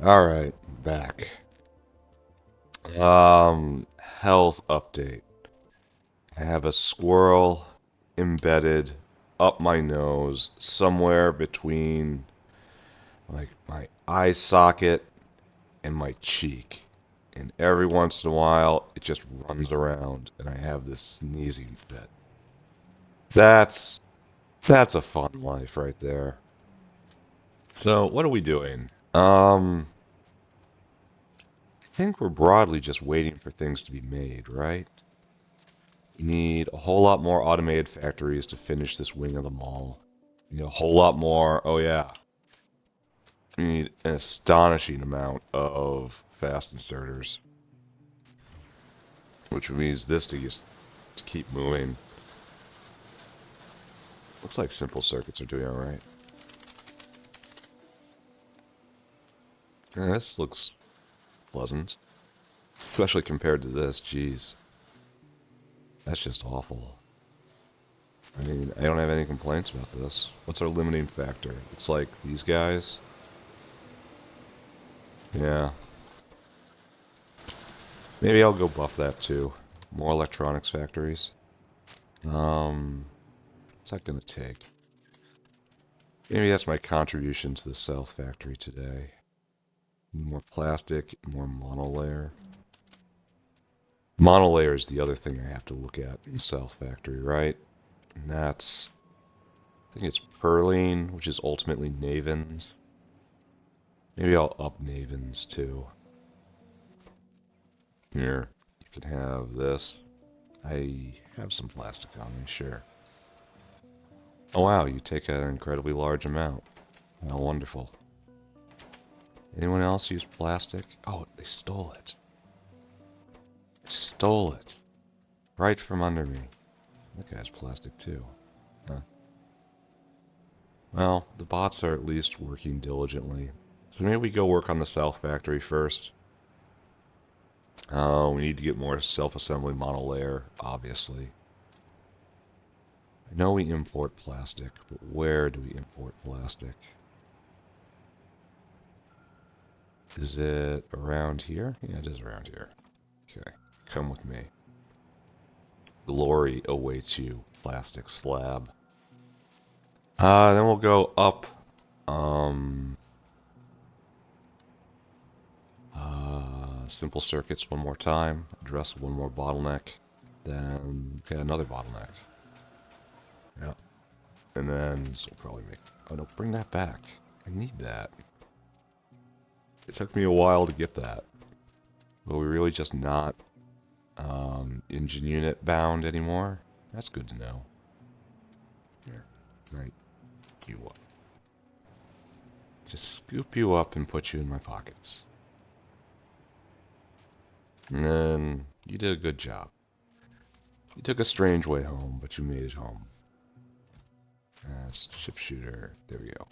Alright, back. Health update. I have a squirrel embedded up my nose somewhere between like my eye socket and my cheek. And every once in a while it just runs around and I have this sneezing fit. That's a fun life right there. So what are we doing? I think we're broadly just waiting for things to be made, right? We need a whole lot more automated factories to finish this wing of the mall. We need a whole lot more, oh yeah, we need an astonishing amount of fast inserters. Which means this to just keep moving. Looks like simple circuits are doing alright. Yeah, this looks pleasant. Especially compared to this, jeez. That's just awful. I mean, I don't have any complaints about this. What's our limiting factor? Looks like these guys. Yeah. Maybe I'll go buff that too. More electronics factories. What's that gonna take? Maybe that's my contribution to the South factory today. More plastic, more monolayer. Monolayer is the other thing I have to look at in the South factory, right? And that's, I think it's Perline, which is ultimately Navens. Maybe I'll up Navens too. Here, you can have this. I have some plastic on me, sure. Oh wow, you take an incredibly large amount. How wonderful. Anyone else use plastic? Oh, they stole it. They stole it. Right from under me. That guy's plastic too. Huh. Well, the bots are at least working diligently. So maybe we go work on the South factory first. We need to get more self-assembly monolayer, obviously. I know we import plastic, but where do we import plastic? Is it around here? Yeah, it is around here. Okay, come with me. Glory awaits you, plastic slab. Then we'll go up. Simple circuits one more time. Address one more bottleneck. Then, okay, another bottleneck. Yeah. And then, this will probably make... Oh no, bring that back. I need that. It took me a while to get that. But we're really just not engine unit bound anymore. That's good to know. Here, right, you up. Just scoop you up and put you in my pockets. And then you did a good job. You took a strange way home, but you made it home. That's chip shooter. There we go.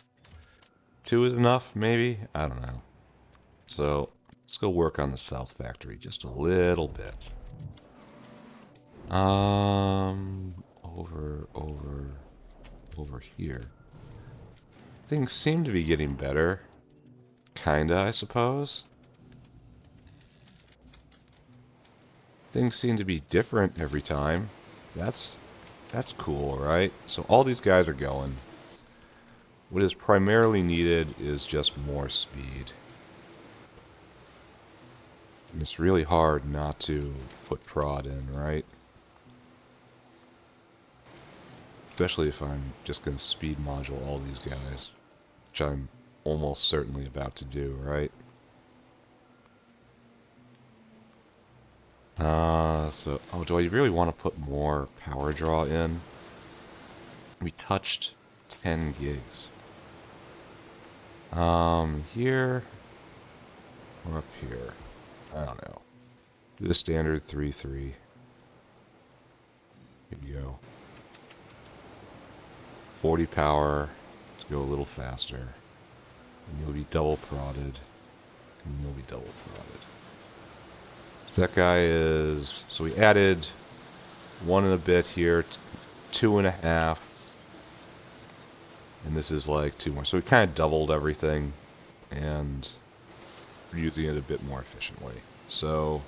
2 is enough, maybe? I don't know. So let's go work on the South factory just a little bit. Over here. Things seem to be getting better. Kinda, I suppose. Things seem to be different every time. That's cool, right? So all these guys are going. What is primarily needed is just more speed. And it's really hard not to put prod in, right? Especially if I'm just going to speed module all these guys, which I'm almost certainly about to do, right? Oh, do I really want to put more power draw in? We touched 10 gigs. Here, or up here? I don't know. Do the standard 3.3. Here you go. 40 power to go a little faster. And you'll be double prodded. And you'll be double prodded. So that guy is... So we added 1 and a bit here. 2.5. And this is like 2 more. So we kind of doubled everything. And using it a bit more efficiently. So,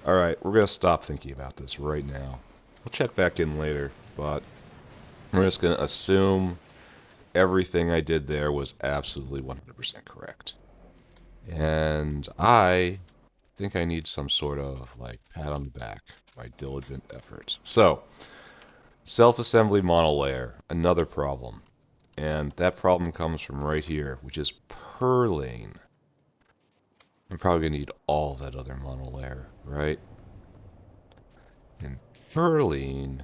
alright, we're going to stop thinking about this right now. We'll check back in later, but we're just going to assume everything I did there was absolutely 100% correct. And I think I need some sort of like pat on the back for my diligent efforts. So, self-assembly monolayer, another problem. And that problem comes from right here, which is purling. I'm probably going to need all of that other monolayer, right? And purling,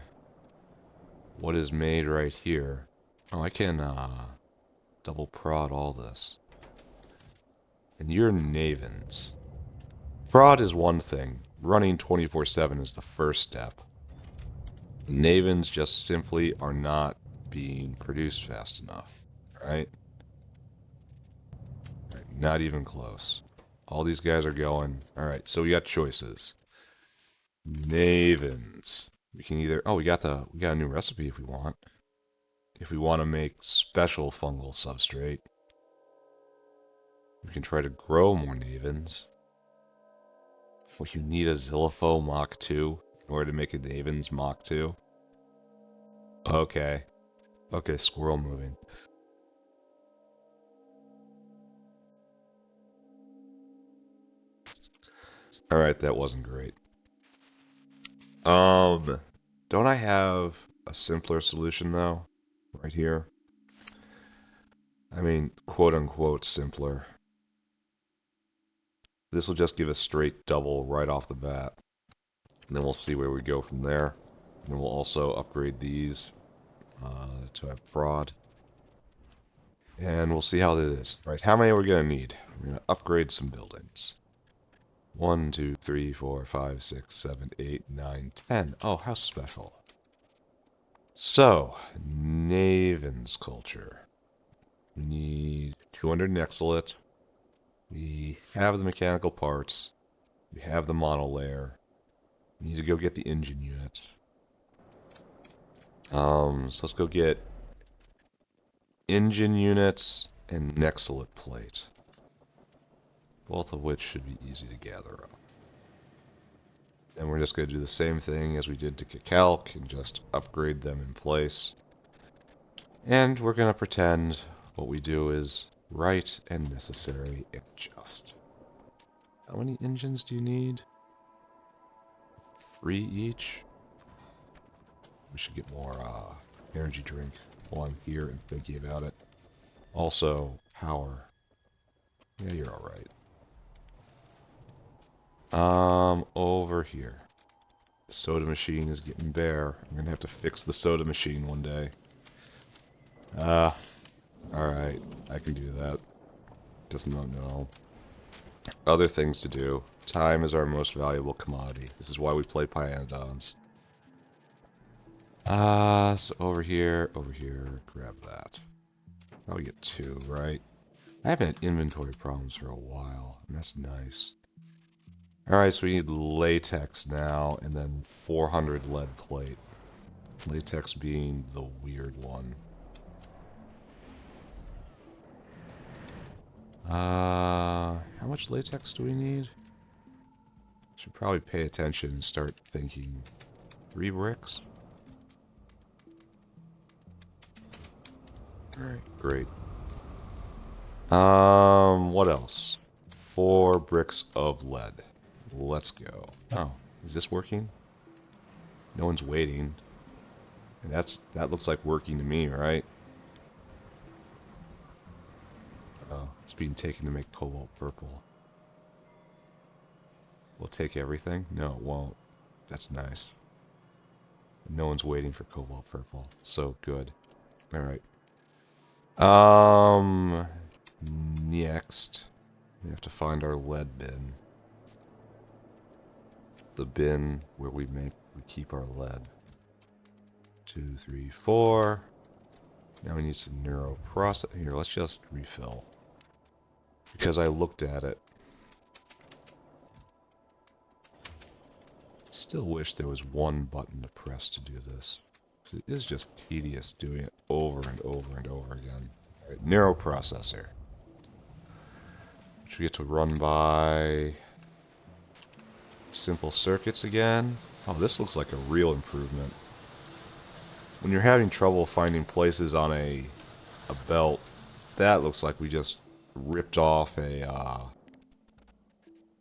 what is made right here. Oh, I can double prod all this. And you're Navens. Prod is one thing. Running 24/7 is the first step. Navens just simply are not being produced fast enough, right? Not even close. All these guys are going. All right, so we got choices. Navens. We can either. Oh, we got a new recipe if we want. If we want to make special fungal substrate, we can try to grow more Navens. Well, you need a Zillifo Mach 2 in order to make a Navens Mach 2. Okay. Okay, squirrel moving. Alright, that wasn't great. Don't I have a simpler solution though? Right here. I mean, quote unquote simpler. This will just give a straight double right off the bat. And then we'll see where we go from there. And then we'll also upgrade these to have prod. And we'll see how that is. Right, how many are we going to need? We're going to upgrade some buildings. 1, 2, 3, 4, 5, 6, 7, 8, 9, 10. Oh, how special. So, Navens culture. We need 200 Nexolite. We have the mechanical parts. We have the monolayer. We need to go get the engine units. So let's go get engine units and Nexolite plate. Both of which should be easy to gather up. And we're just going to do the same thing as we did to Kicalc and just upgrade them in place. And we're going to pretend what we do is right and necessary and just. How many engines do you need? 3 each? We should get more energy drink while I'm here and thinking about it. Also, power. Yeah, you're alright. Over here. The soda machine is getting bare. I'm gonna have to fix the soda machine one day. Alright. I can do that. Does not know. Other things to do. Time is our most valuable commodity. This is why we play Pyanodons. So over here, grab that. I'll get 2, right? I haven't had inventory problems for a while, and that's nice. Alright, so we need latex now, and then 400 lead plate. Latex being the weird one. How much latex do we need? Should probably pay attention and start thinking. 3 bricks? Alright, great. What else? 4 bricks of lead. Let's go. Oh, is this working? No one's waiting. And that looks like working to me, right? Oh, it's being taken to make cobalt purple. We'll take everything? No, it won't. That's nice. No one's waiting for cobalt purple. So good. Alright. Next, we have to find our lead bin. The bin where we keep our lead. 2, 3, 4. Now we need some neuro process. Here, let's just refill. Because I looked at it. Still wish there was one button to press to do this. It is just tedious doing it over and over and over again. Alright, neuroprocessor. Should we get to run by simple circuits again? Oh, this looks like a real improvement. When you're having trouble finding places on a belt, that looks like we just ripped off a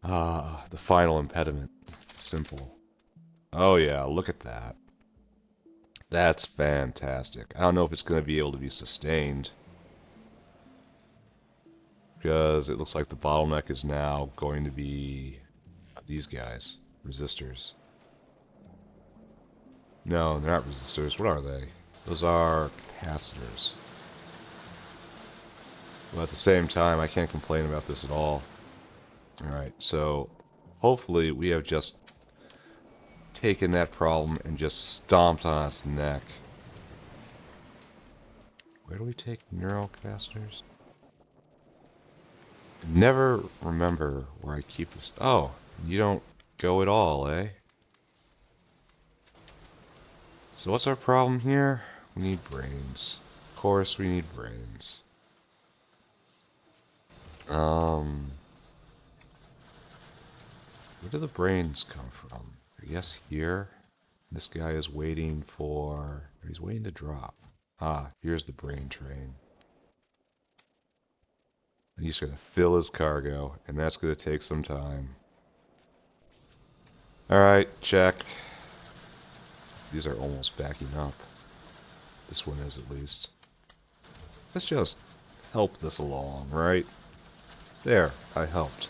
the final impediment. Simple. Oh yeah, look at that. That's fantastic. I don't know if it's going to be able to be sustained, because it looks like the bottleneck is now going to be these guys, resistors. No, they're not resistors. What are they? Those are capacitors. But at the same time, I can't complain about this at all. Alright, so hopefully we have just taken that problem and just stomped on its neck. Where do we take neurocapacitors? I never remember where I keep this. Oh, you don't go at all, eh? So what's our problem here? We need brains. Of course we need brains. Where do the brains come from? I guess here. This guy is waiting for... He's waiting to drop. Ah, here's the brain train. And he's going to fill his cargo, and that's going to take some time. Alright, check. These are almost backing up. This one is, at least. Let's just help this along, right? There, I helped.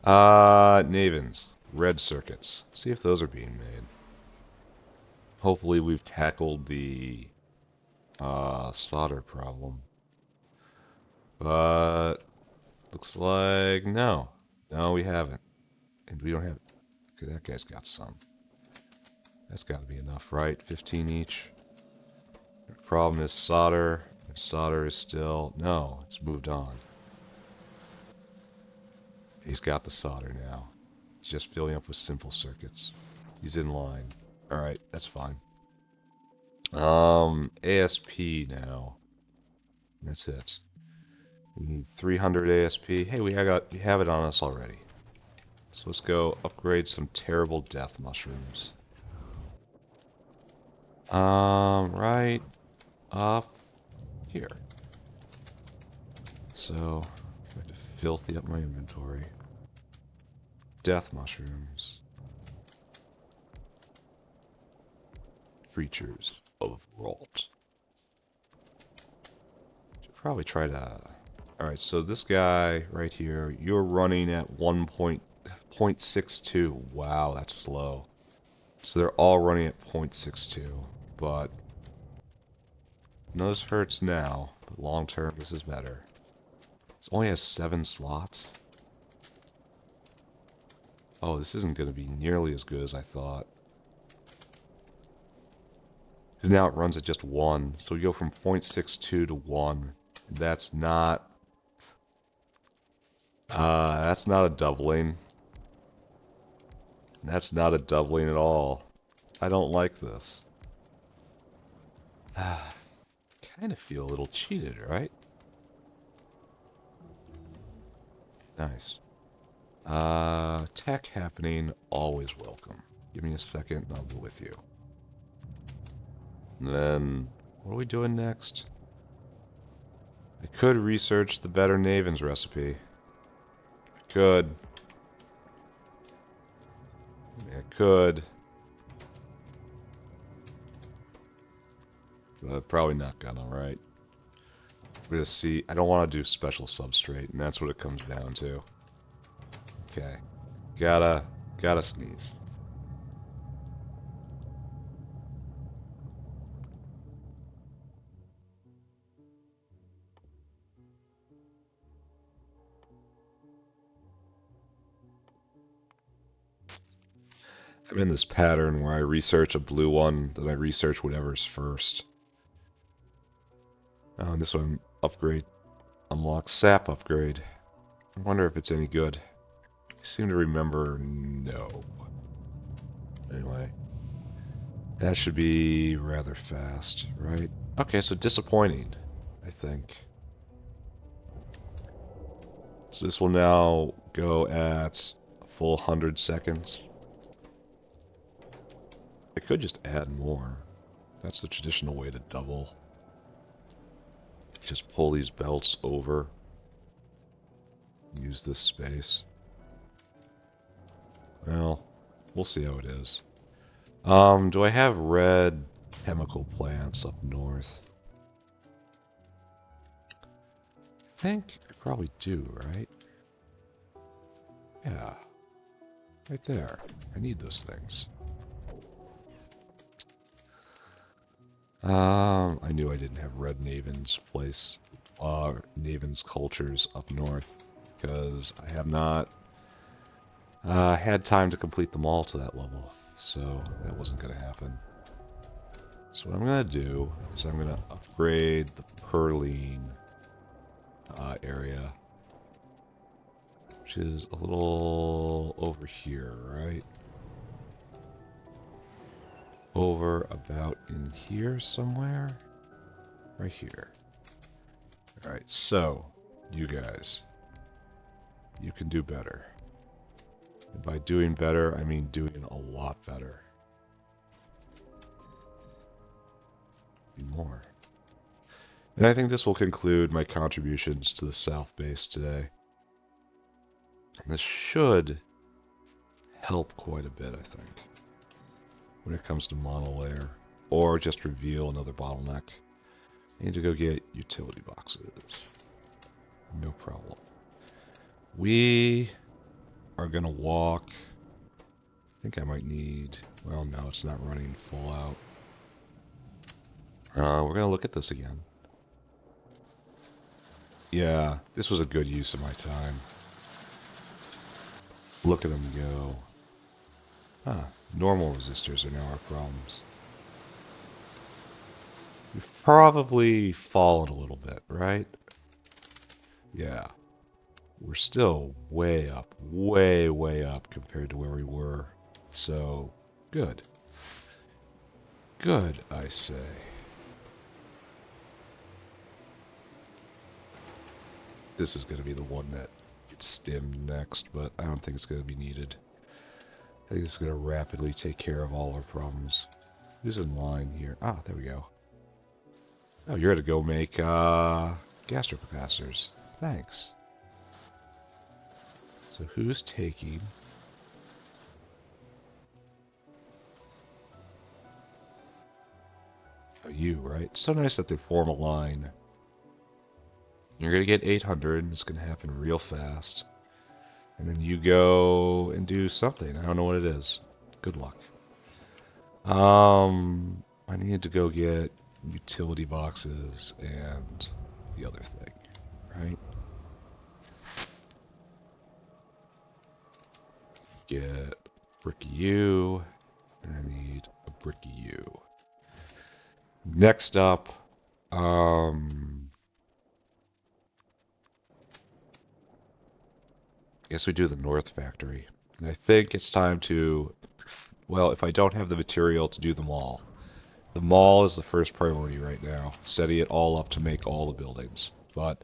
Navens. Red circuits. See if those are being made. Hopefully we've tackled the solder problem. But looks like no. No, we haven't. And we don't have... Okay, that guy's got some. That's got to be enough, right? 15 each. The problem is solder. And solder is still... No, it's moved on. He's got the solder now. He's just filling up with simple circuits. He's in line. Alright, that's fine. ASP now. That's it. We need 300 ASP. Hey, we have it on us already. So let's go upgrade some terrible death mushrooms. Right up here. So, I have to filthy up my inventory. Death mushrooms. Creatures of Rot. Should probably try to... Alright, so this guy right here, you're running at 1.62. Wow, that's slow. So they're all running at 0.62, but this hurts now, but long term this is better. It only has 7 slots. Oh, this isn't going to be nearly as good as I thought. Because now it runs at just 1, so we go from 0.62 to 1. That's not a doubling. That's not a doubling at all. I don't like this. Kind of feel a little cheated, right? Nice. Tech happening, always welcome. Give me a second and I'll be with you. And then, what are we doing next? I could research the better Navens recipe. I could. I could. But probably not gonna, right? We're gonna see. I don't want to do special substrate, and that's what it comes down to. Okay. Gotta sneeze. I'm in this pattern where I research a blue one, then I research whatever's first. Oh, and this one, upgrade, unlock sap upgrade. I wonder if it's any good. I seem to remember no. Anyway, that should be rather fast, right? Okay, so disappointing, I think. So this will now go at a full 100 seconds. I could just add more. That's the traditional way to double. Just pull these belts over. Use this space. Well, we'll see how it is. Do I have red chemical plants up north? I think I probably do, right? Yeah. Right there. I need those things. I knew I didn't have red Navens Navens cultures up north, because I have not had time to complete them all to that level, so that wasn't going to happen. So what I'm going to do is I'm going to upgrade the Perline area, which is a little over here, right? Over about in here somewhere. Right here. Alright, so, you guys, you can do better. And by doing better, I mean doing a lot better. Be more. And I think this will conclude my contributions to the South Base today. And this should help quite a bit, I think, when it comes to monolayer, or just reveal another bottleneck. I need to go get utility boxes. No problem. We are going to walk. I think I might need... Well, no, it's not running full out. We're going to look at this again. Yeah, this was a good use of my time. Look at them go. Ah, normal resistors are now our problems. We've probably fallen a little bit, right? Yeah. We're still way up, way up compared to where we were. So, good. Good, I say. This is going to be the one that gets stemmed next, but I don't think it's going to be needed. I think it's going to rapidly take care of all our problems. Who's in line here? Ah, there we go. Oh, you're going to go make gastropapacitors. Thanks. So who's taking... Oh, you, right? It's so nice that they form a line. You're going to get 800, and it's going to happen real fast. And then you go and do something. I don't know what it is. Good luck. I need to go get utility boxes and the other thing, right? Get brick U, and I need a brick U. Next up, guess we do the North Factory. And I think it's time to, well, if I don't have the material to do them all. The mall is the first priority right now, setting it all up to make all the buildings. But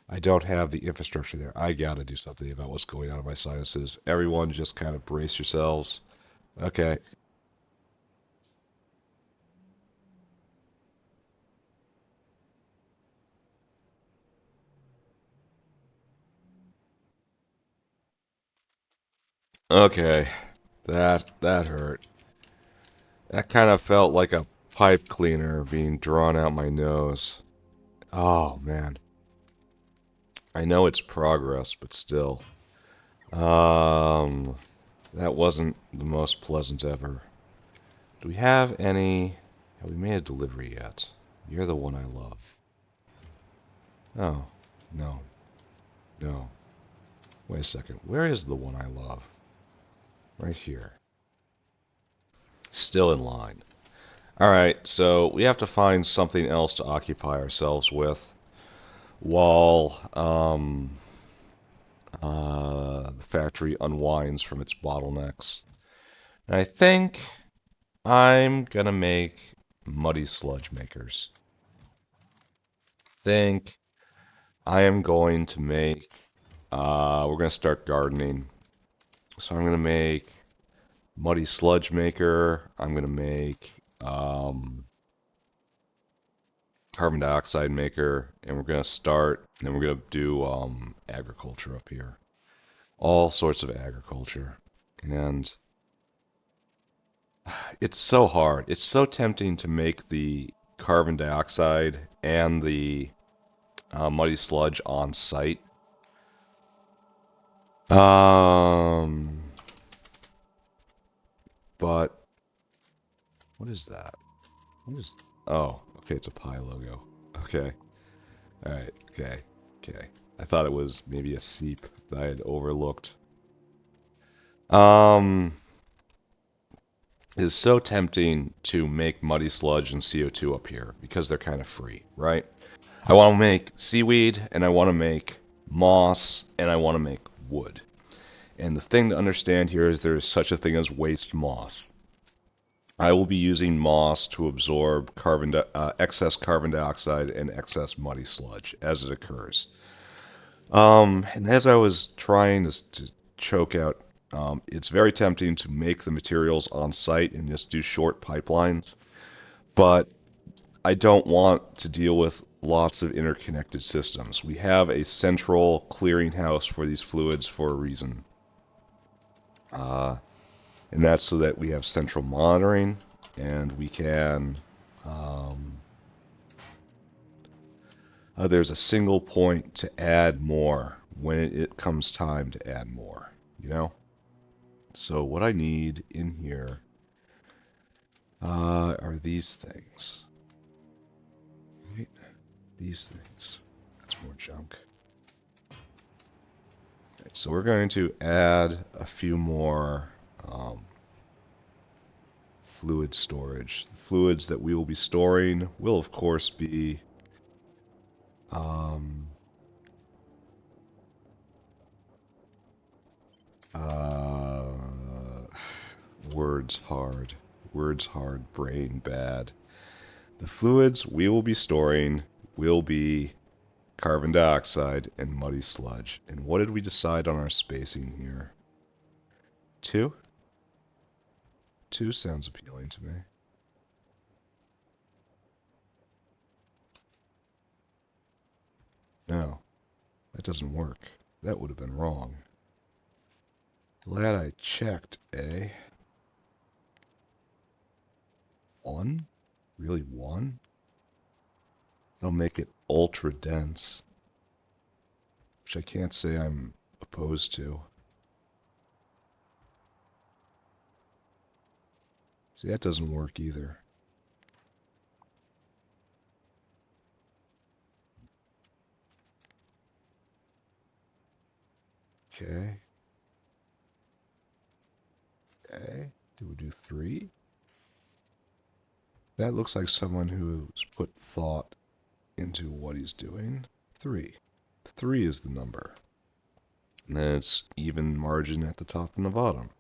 I don't have the infrastructure there. I gotta do something about what's going on in my sinuses. Everyone just kind of brace yourselves. Okay. Okay. That hurt. That kind of felt like a pipe cleaner being drawn out my nose. Oh, man. I know it's progress, but still. That wasn't the most pleasant ever. Do we have any... Have we made a delivery yet? You're the one I love. Oh, no. No. Wait a second. Where is the one I love? Right here. Still in line. Alright, so we have to find something else to occupy ourselves with while the factory unwinds from its bottlenecks. And I think I'm gonna make muddy sludge makers. I think I am going to make We're going to start gardening. So I'm going to make muddy sludge maker. I'm going to make carbon dioxide maker, and we're going to start, and then we're going to do agriculture up here. All sorts of agriculture. And it's so hard. It's so tempting to make the carbon dioxide and the muddy sludge on site. But what is that? What is? Oh, okay, it's a pie logo. Okay, all right, okay. I thought it was maybe a seep that I had overlooked. It is so tempting to make muddy sludge and CO2 up here because they're kind of free, right? I want to make seaweed, and I want to make moss, and I want to make wood. And the thing to understand here is there is such a thing as waste moss. I will be using moss to absorb excess carbon dioxide and excess muddy sludge as it occurs. And as I was trying to choke out, it's very tempting to make the materials on site and just do short pipelines, but I don't want to deal with lots of interconnected systems. We have a central clearinghouse for these fluids for a reason. And that's so that we have central monitoring, and we can there's a single point to add more when it comes time to add more, you know? So what I need in here are these things. Right? These things. That's more junk. Right, so we're going to add a few more fluid storage. The fluids that we will be storing will, of course, be words hard, brain bad. The fluids we will be storing will be carbon dioxide and muddy sludge. And what did we decide on our spacing here? 2? 2 sounds appealing to me. No, that doesn't work. That would have been wrong. Glad I checked, eh? 1? Really 1? That'll make it ultra dense, which I can't say I'm opposed to. See, that doesn't work either. Okay. Okay. Do we do 3? That looks like someone who's put thought into what he's doing. 3. 3 is the number. And then it's even margin at the top and the bottom.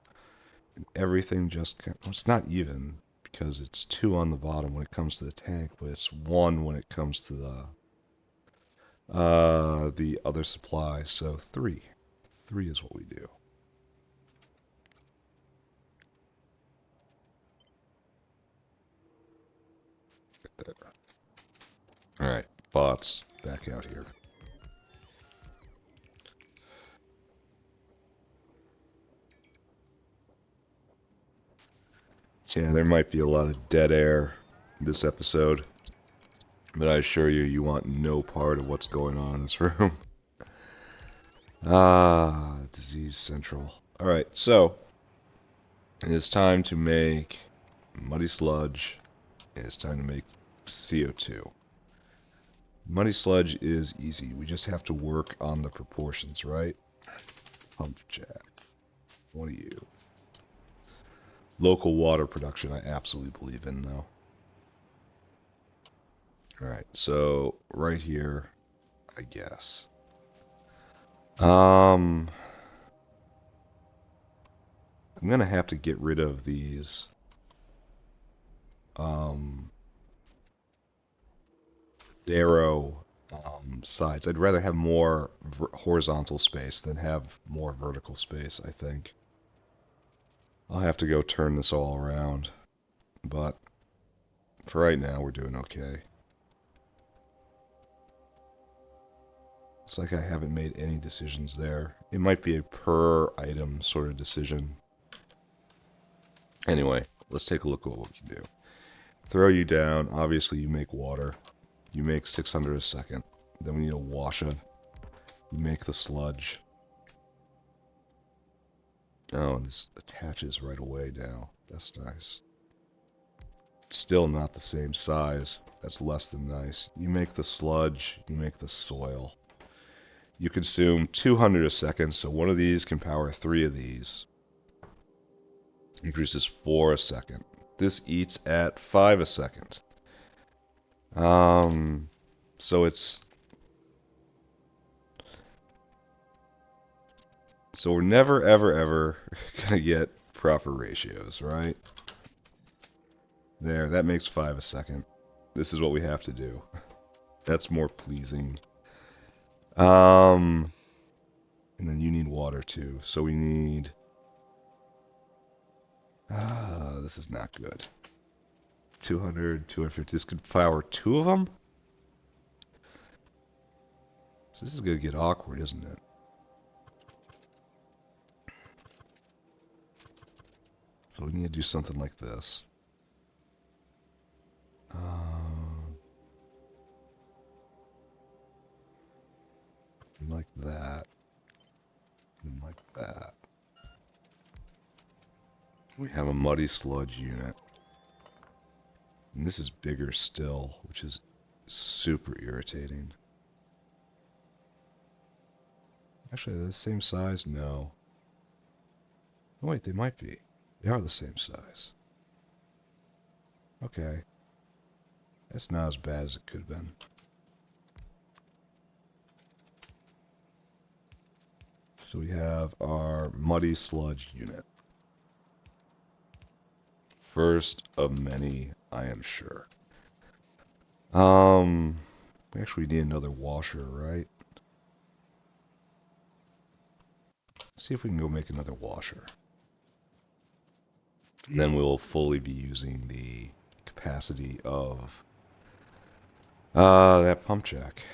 And everything just, well, it's not even because it's 2 on the bottom when it comes to the tank, but it's 1 when it comes to the other supply. So 3. 3 is what we do. Right there. All right, bots back out here. Yeah, there might be a lot of dead air in this episode, but I assure you, you want no part of what's going on in this room. Disease Central. Alright, so it is time to make muddy sludge. It's time to make CO2. Muddy sludge is easy. We just have to work on the proportions, right? Pump jack. What are you? Local water production, I absolutely believe in, though. Alright, so right here, I guess. I'm gonna have to get rid of these narrow sides. I'd rather have more horizontal space than have more vertical space, I think. I'll have to go turn this all around, but for right now, we're doing okay. It's like I haven't made any decisions there. It might be a per item sort of decision. Anyway, let's take a look at what we can do. Throw you down. Obviously, you make water. You make 600 a second. Then we need a washer. You make the sludge. Oh, and this attaches right away now. That's nice. It's still not the same size. That's less than nice. You make the sludge. You make the soil. You consume 200 a second, so one of these can power 3 of these. Increases 4 a second. This eats at 5 a second. So it's... So we're never, ever, ever gonna get proper ratios, right? There, that makes 5 a second. This is what we have to do. That's more pleasing. And then you need water too. So we need... this is not good. 200, 250. This could power 2 of them? So this is going to get awkward, isn't it? So we need to do something like this. Like that. And like that. We have a muddy sludge unit. And this is bigger still, which is super irritating. Actually, they're the same size? No. Oh, wait, they might be. They are the same size. Okay. That's not as bad as it could have been. So we have our muddy sludge unit. First of many, I am sure. We actually need another washer, right? Let's see if we can go make another washer. And then we'll fully be using the capacity of that pump jack.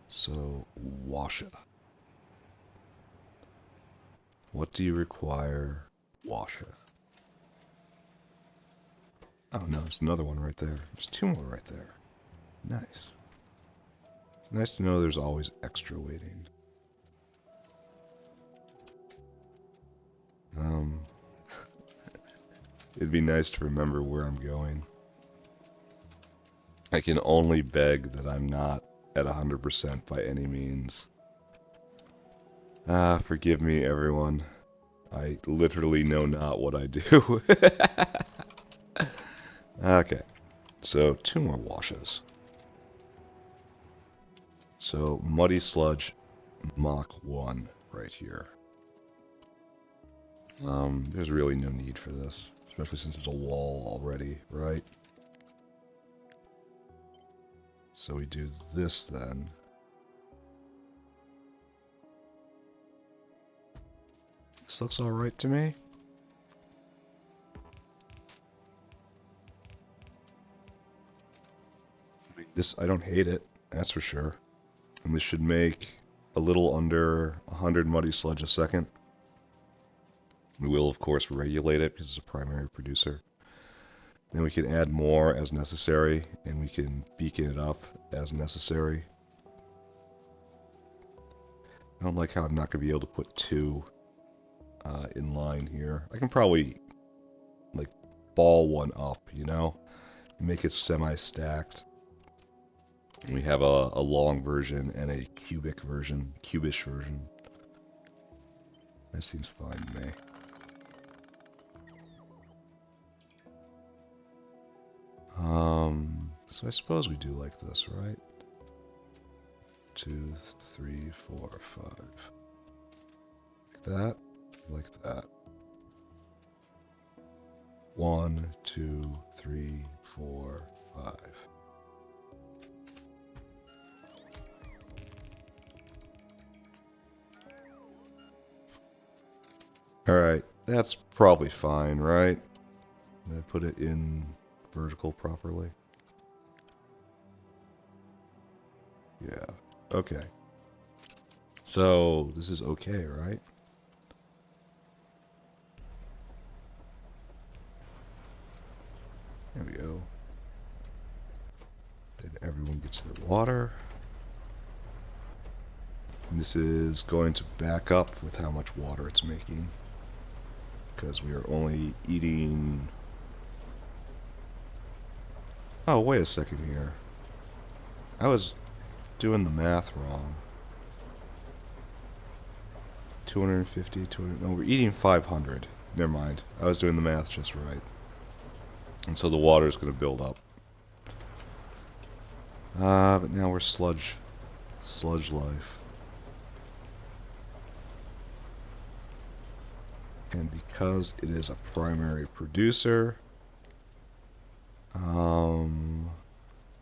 So, washer. What do you require? Washer. Oh no, there's another one right there. There's 2 more right there. Nice. It's nice to know there's always extra waiting. It'd be nice to remember where I'm going. I can only beg that I'm not at 100% by any means. Forgive me, everyone. I literally know not what I do. Okay, so 2 more washes. So, Muddy Sludge Mach 1 right here. There's really no need for this, especially since there's a wall already, right? So we do this then. This looks alright to me. This, I don't hate it, that's for sure. And this should make a little under 100 muddy sludge a second. We will, of course, regulate it because it's a primary producer. Then we can add more as necessary, and we can beacon it up as necessary. I don't like how I'm not going to be able to put 2 in line here. I can probably, like, ball one up, you know? Make it semi-stacked. We have a long version and a cubish version. That seems fine to me. So I suppose we do like this, right? 2, 3, 4, 5. Like that, like that. 1, 2, 3, 4, 5. Alright, that's probably fine, right? Did I put it in vertical properly? Yeah, okay. So, this is okay, right? There we go. Then everyone gets their water. And this is going to back up with how much water it's making. Because we are only eating... Oh, wait a second here. I was doing the math wrong. 250, 200... No, we're eating 500. Never mind. I was doing the math just right. And so the water is going to build up. But now we're sludge life. And because it is a primary producer,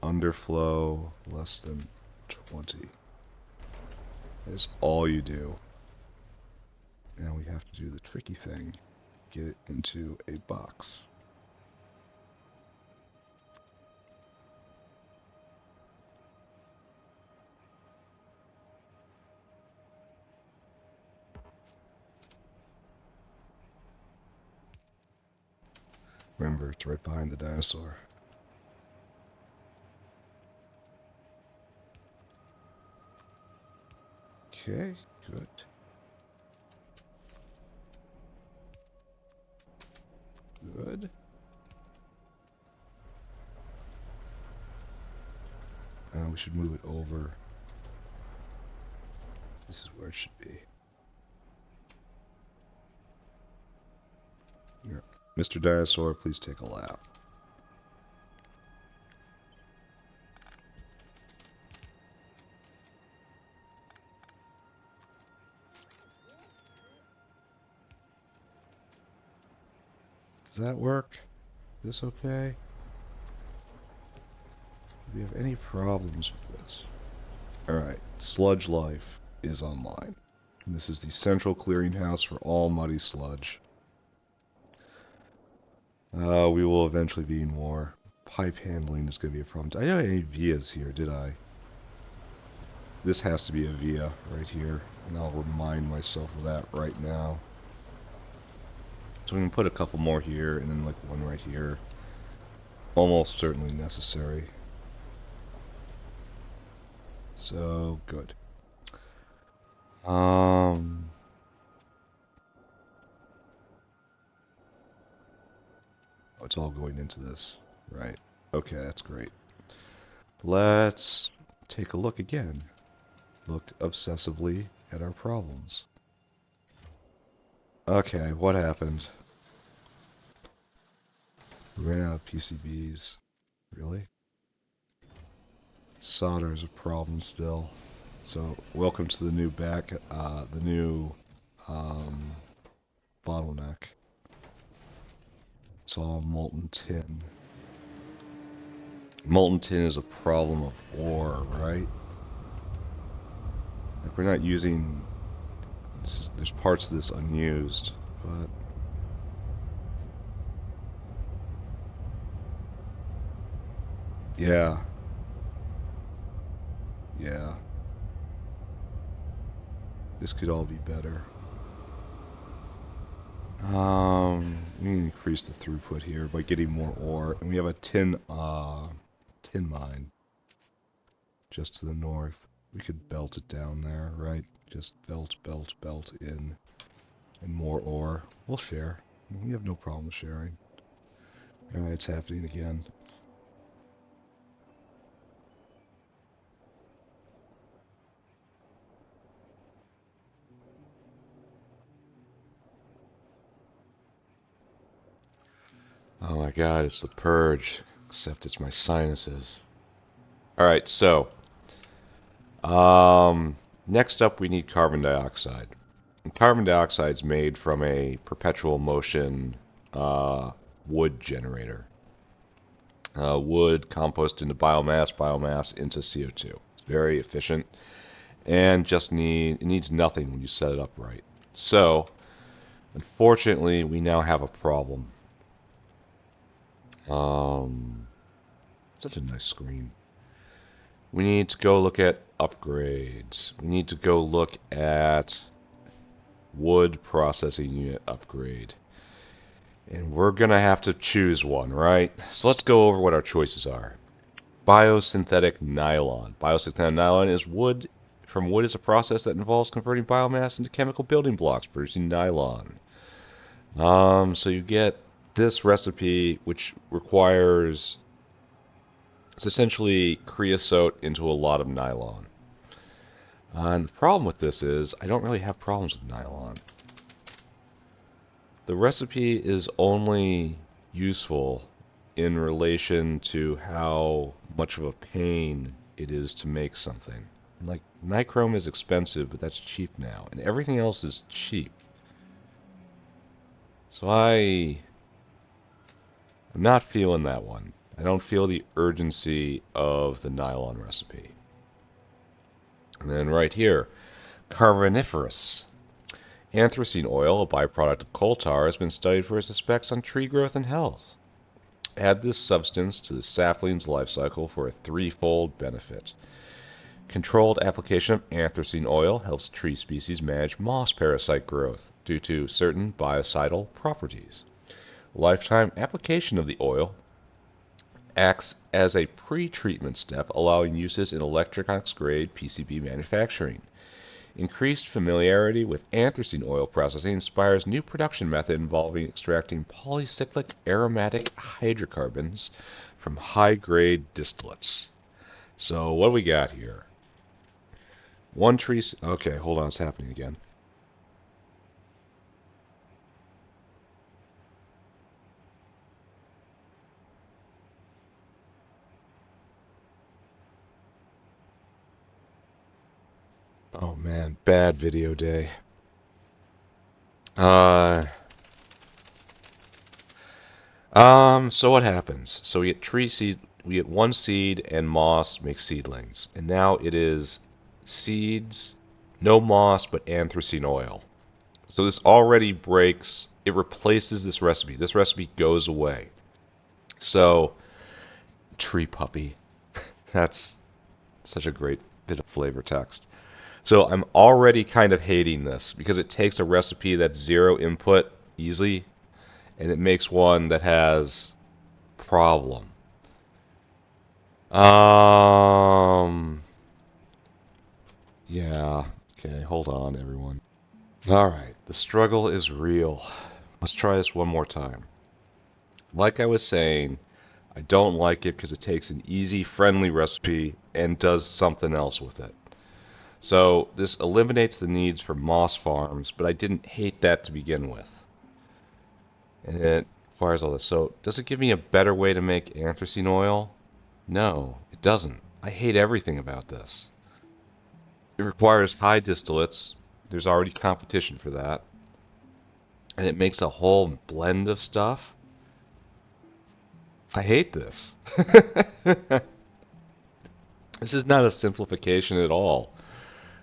underflow less than 20 is all you do. Now we have to do the tricky thing. Get it into a box. Remember, it's right behind the dinosaur. Okay, good. Good. We should move it over. This is where it should be. Here. Mr. Dinosaur, please take a lap. Does that work? This okay? Do we have any problems with this? Alright, Sludge Life is online. And this is the central clearinghouse for all muddy sludge. We will eventually be in war. Pipe handling is going to be a problem. I didn't have any vias here, did I? This has to be a via right here, and I'll remind myself of that right now. So we can put a couple more here, and then like one right here. Almost certainly necessary. So, good. Oh, it's all going into this. Right. Okay, that's great. Let's take a look again. Look obsessively at our problems. Okay, what happened? We ran out of PCBs. Really? Solder is a problem still. So, welcome to the new bottleneck. It's all molten tin. Molten tin is a problem of ore, right? Like, we're not using... There's parts of this unused, but... Yeah. Yeah. This could all be better. We increase the throughput here by getting more ore, and we have a tin mine just to the north. We could belt it down there, right? Just belt in, and more ore. We'll share. We have no problem sharing. Alright, it's happening again. Oh my god, it's the purge. Except it's my sinuses. Alright, so. Next up we need carbon dioxide. And carbon dioxide is made from a perpetual motion wood generator. Wood compost into biomass into CO2. It's very efficient. And it needs nothing when you set it up right. So, Unfortunately, we now have a problem. Such a nice screen. We need to go look at upgrades. We need to go look at wood processing unit upgrade. And we're going to have to choose one, right? So let's go over what our choices are. Biosynthetic nylon. Biosynthetic nylon is wood. From wood is a process that involves converting biomass into chemical building blocks, producing nylon. So you get this recipe, which requires, it's essentially creosote into a lot of nylon. And the problem with this is I don't really have problems with nylon. The recipe is only useful in relation to how much of a pain it is to make something. Like, nichrome is expensive, but that's cheap now, and everything else is cheap. So I'm not feeling that one. I don't feel the urgency of the nylon recipe. And then right here, carboniferous. Anthracene oil, a byproduct of coal tar, has been studied for its effects on tree growth and health. Add this substance to the sapling's life cycle for a threefold benefit. Controlled application of anthracene oil helps tree species manage moss parasite growth due to certain biocidal properties. Lifetime application of the oil acts as a pre-treatment step, allowing uses in electronics-grade PCB manufacturing. Increased familiarity with anthracene oil processing inspires new production method involving extracting polycyclic aromatic hydrocarbons from high-grade distillates. So what do we got here? One tree... Okay, hold on, it's happening again. Oh man, bad video day. So what happens? So we get tree seed, we get one seed, and moss makes seedlings. And now it is seeds, no moss, but anthracene oil. So this already breaks, it replaces this recipe. This recipe goes away. So, tree puppy. That's such a great bit of flavor text. So I'm already kind of hating this because it takes a recipe that's zero input easily and it makes one that has problem. Yeah. Okay, hold on, everyone. Alright, the struggle is real. Let's try this one more time. Like I was saying, I don't like it because it takes an easy, friendly recipe and does something else with it. So this eliminates the needs for moss farms, but I didn't hate that to begin with. And it requires all this. So does it give me a better way to make anthracene oil? No, it doesn't. I hate everything about this. It requires high distillates. There's already competition for that. And it makes a whole blend of stuff. I hate this. This is not a simplification at all.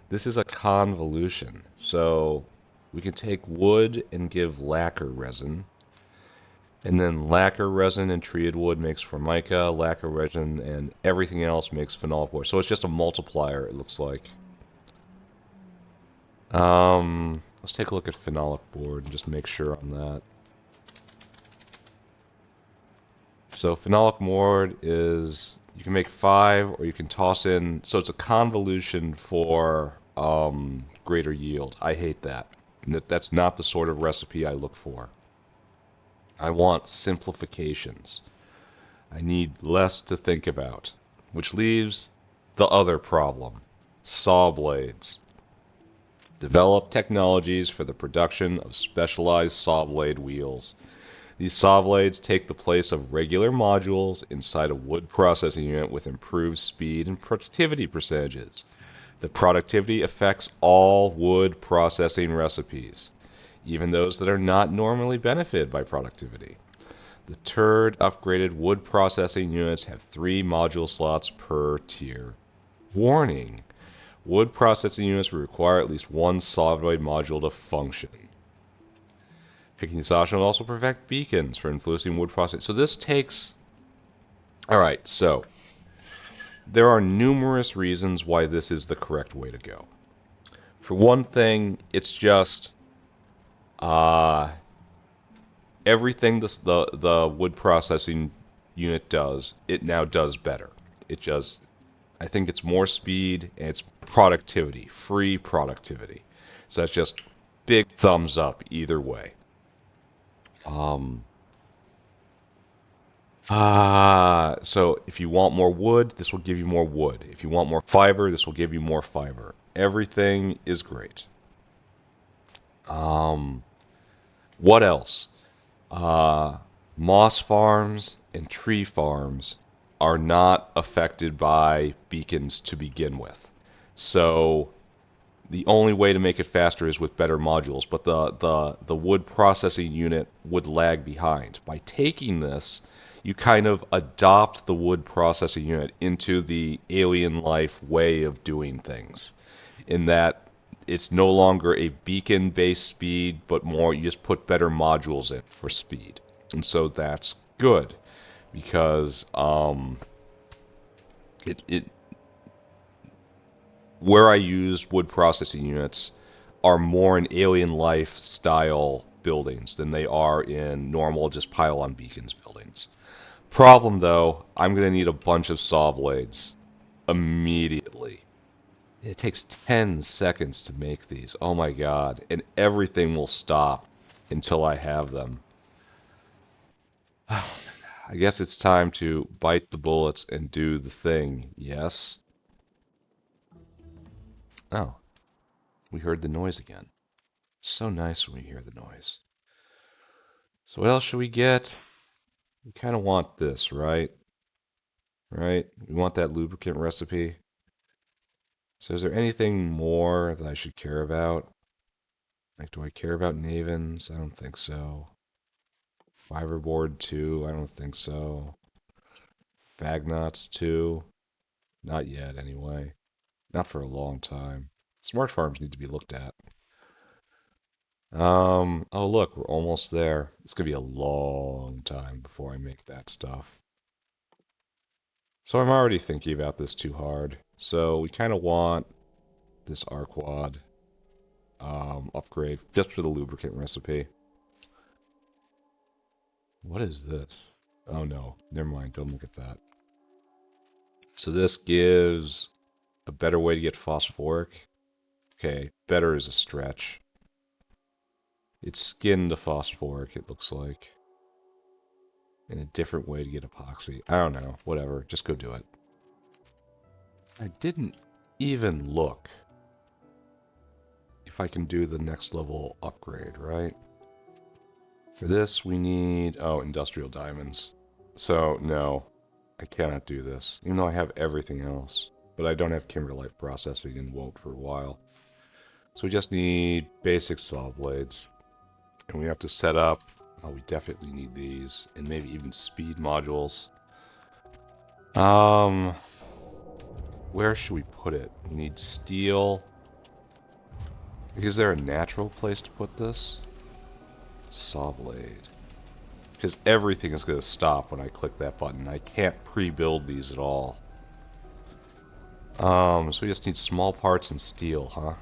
This is a convolution. So we can take wood and give lacquer resin. And then lacquer resin and treated wood makes formica, lacquer resin and everything else makes phenolic board. So it's just a multiplier, it looks like. Let's take a look at phenolic board and just make sure on that. So phenolic board is, you can make 5 or you can toss in, so it's a convolution for greater yield. I hate that. That's not the sort of recipe I look for. I want simplifications. I need less to think about, which leaves the other problem, saw blades. Develop technologies for the production of specialized saw blade wheels. These saw blades take the place of regular modules inside a wood processing unit with improved speed and productivity percentages. The productivity affects all wood processing recipes, even those that are not normally benefited by productivity. The turd upgraded wood processing units have 3 module slots per tier. Warning! Wood processing units will require at least one saw blade module to function. Picking this option will also perfect beacons for influencing wood processing. So this takes... Alright, so there are numerous reasons why this is the correct way to go. For one thing, it's just everything the wood processing unit does, it now does better. It just, I think it's more speed and it's productivity, free productivity. So that's just big thumbs up either way. So if you want more wood, this will give you more wood. If you want more fiber, this will give you more fiber. Everything is great. What else? Moss farms and tree farms are not affected by beacons to begin with. So the only way to make it faster is with better modules, but the wood processing unit would lag behind. By taking this, you kind of adopt the wood processing unit into the alien life way of doing things, in that it's no longer a beacon-based speed, but more you just put better modules in for speed. And so that's good, because where I use wood processing units are more in alien life style buildings than they are in normal just pile on beacons buildings. Problem though, I'm going to need a bunch of saw blades immediately. It takes 10 seconds to make these. Oh my god. And everything will stop until I have them. I guess it's time to bite the bullets and do the thing. Yes? Oh, we heard the noise again. So nice when we hear the noise. So what else should we get? We kind of want this, right? Right? We want that lubricant recipe. So is there anything more that I should care about? Like, do I care about Navens? I don't think so. Fiberboard 2? I don't think so. Fagnots 2? Not yet, anyway. Not for a long time. Smart farms need to be looked at. Oh look, we're almost there. It's gonna be a long time before I make that stuff. So I'm already thinking about this too hard. So we kind of want this R-Quad upgrade just for the lubricant recipe. What is this? Oh no, never mind, don't look at that. So this gives a better way to get phosphoric. Okay, better is a stretch. It's skinned to phosphoric, it looks like. And a different way to get epoxy. I don't know, whatever, just go do it. I didn't even look if I can do the next level upgrade, right? For this, we need, oh, industrial diamonds. So, no, I cannot do this, even though I have everything else. But I don't have kimberlite processing and won't for a while. So we just need basic saw blades. And we have to set up, oh, we definitely need these, and maybe even speed modules. Where should we put it? We need steel. Is there a natural place to put this? Saw blade. Because everything is going to stop when I click that button. I can't pre-build these at all. So we just need small parts and steel, huh?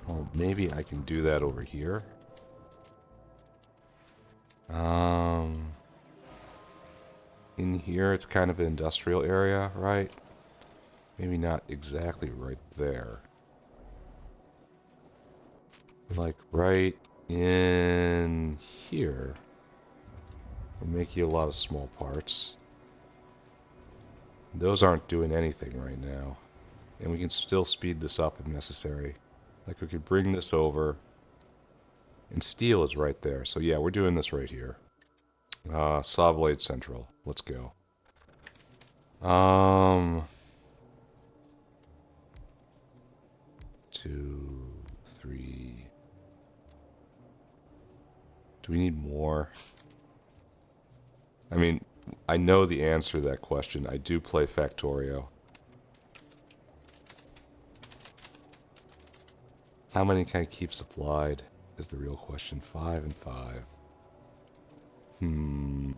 Well, maybe I can do that over here. In here, it's kind of an industrial area, right? Maybe not exactly right there. Like right in here. We'll make you a lot of small parts. Those aren't doing anything right now. And we can still speed this up if necessary. Like we could bring this over. And steel is right there. So yeah, we're doing this right here. Saw blade central. Let's go. 2, 3. Do we need more? I mean, I know the answer to that question. I do play Factorio. How many can I keep supplied? is the real question. 5 and 5. Hmm.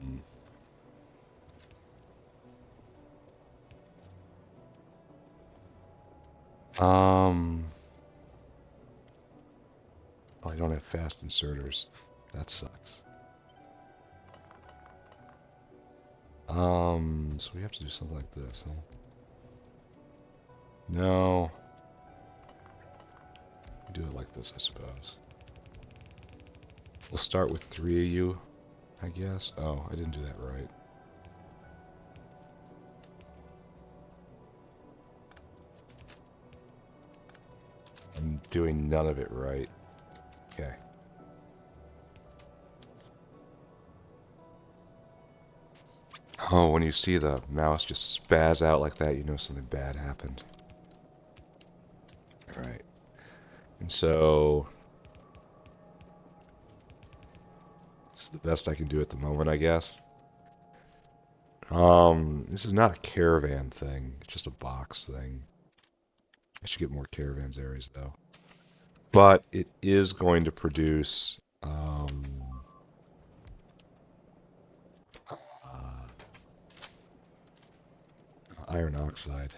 Oh, I don't have fast inserters. That sucks. So we have to do something like this, huh? No. Do it like this, I suppose. We'll start with 3 of you, I guess. Oh, I didn't do that right. I'm doing none of it right. Okay. Oh, when you see the mouse just spaz out like that, you know something bad happened. Alright. And so... this is the best I can do at the moment, I guess. This is not a caravan thing. It's just a box thing. I should get more caravans areas, though. But it is going to produce... iron oxide.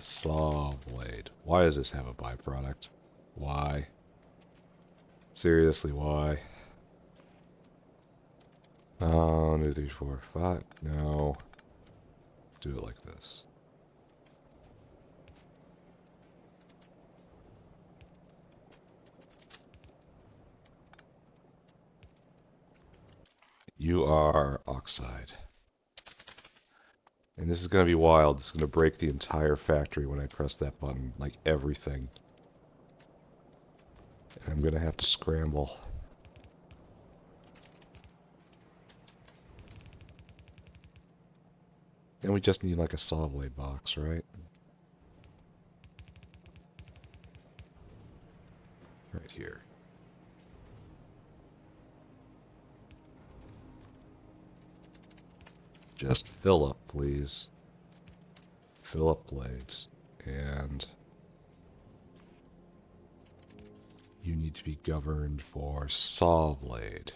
Saw blade. Why does this have a byproduct? Why? Seriously, why? 1, 2, 3, 4, 5. No. Do it like this. You are oxide. And this is going to be wild. It's going to break the entire factory when I press that button. Like everything. And I'm going to have to scramble. And we just need like a saw blade box, right? Right here. Just fill up, please. Fill up blades. And you need to be governed for saw blade.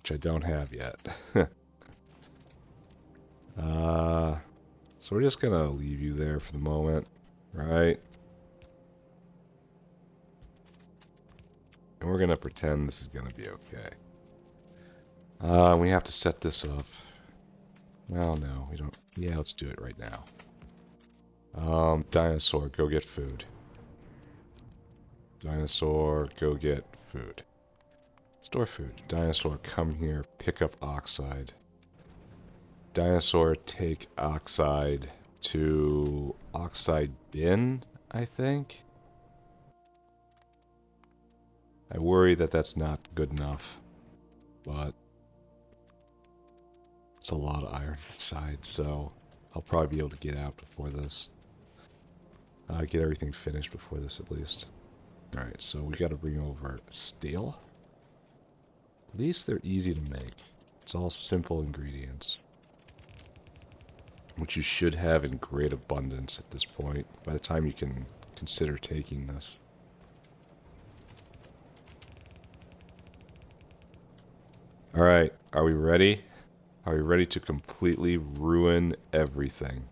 Which I don't have yet. So we're just gonna leave you there for the moment, right? And we're gonna pretend this is gonna be okay. We have to set this up. Well, no, we don't. Yeah, let's do it right now. Dinosaur, go get food. Dinosaur, go get food. Store food. Dinosaur, come here, pick up oxide. Dinosaur, take oxide to oxide bin, I think? I worry that that's not good enough, but it's a lot of iron inside, so I'll probably be able to get out before this. Get everything finished before this at least. Alright, so we gotta bring over steel. At least they're easy to make. It's all simple ingredients, which you should have in great abundance at this point, by the time you can consider taking this. Alright, are we ready? Are we ready to completely ruin everything?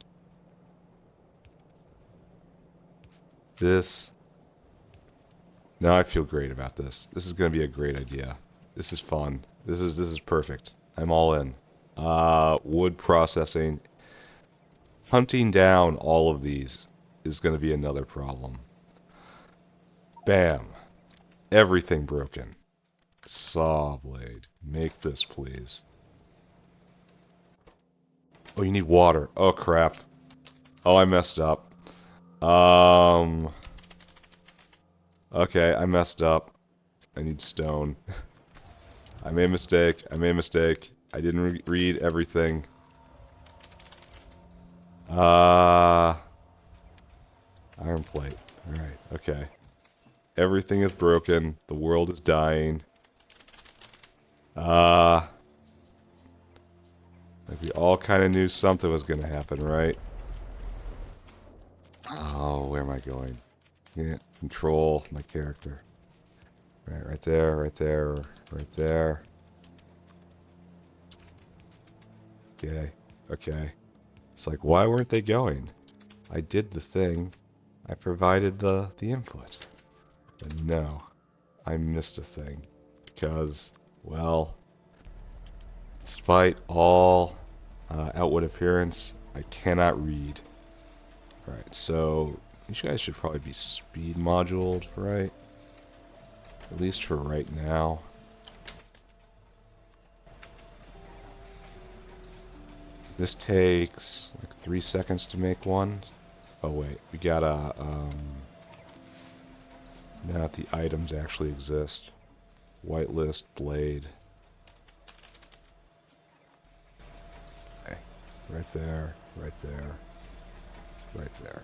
This... Now I feel great about this. This is going to be a great idea. This is fun. This is perfect. I'm all in. Wood processing. Hunting down all of these is going to be another problem. Bam. Everything broken. Saw blade. Make this, please. Oh, you need water. Oh, crap. Oh, I messed up. Okay, I messed up. I need stone. I made a mistake. I made a mistake. I didn't read everything. Iron plate. Alright, okay. Everything is broken. The world is dying. Like we all kind of knew something was going to happen, right? where am I going? Can't control my character. Right there, right there, right there. Okay, okay. It's like, why weren't they going? I did the thing. I provided the input. But no, I missed a thing. Because, well, despite all outward appearance, I cannot read. Alright, so these guys should probably be speed moduled, right? At least for right now. This takes like 3 seconds to make one. Oh wait, we gotta, now that the items actually exist. Whitelist blade. Okay, right there, right there, right there.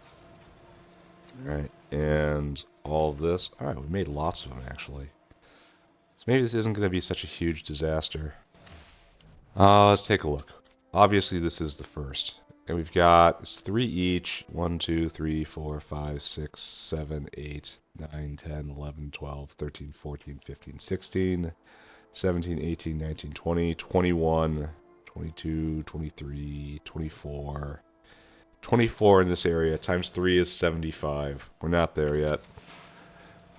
Alright, and all of this. Alright, we made lots of them actually. So maybe this isn't going to be such a huge disaster. Let's take a look. Obviously this is the first. And we've got, it's 3 each. 1, 2, 3, 4, 5, 6, 7, 8, 9, 10, 11, 12, 13, 14, 15, 16, 17, 18, 19, 20, 21, 22, 23, 24. 24 in this area, times 3 is 75. We're not there yet.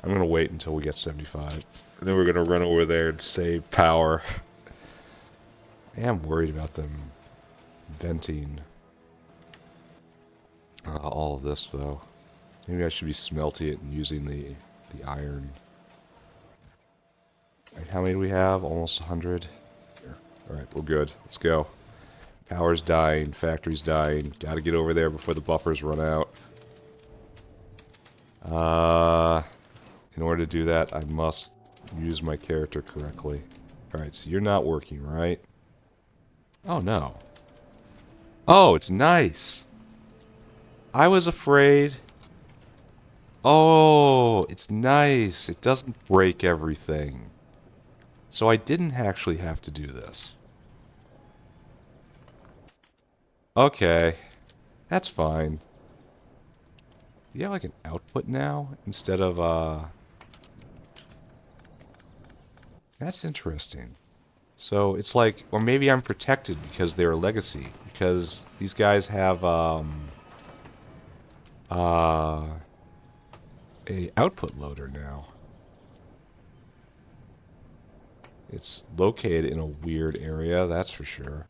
I'm going to wait until we get 75. And then we're going to run over there and save power. I am worried about them venting all of this, though. Maybe I should be smelting it and using the iron. Right, how many do we have? Almost 100. Alright, we're good. Let's go. Power's dying, factory's dying. Gotta get over there before the buffers run out. In order to do that, I must use my character correctly. Alright, so you're not working, right? Oh, no. Oh, it's nice! I was afraid. Oh, it's nice. It doesn't break everything. So I didn't actually have to do this. Okay, that's fine. Do you have like an output now instead of That's interesting. So it's like, or maybe I'm protected because they're a legacy, because these guys have a output loader now. It's located in a weird area, that's for sure.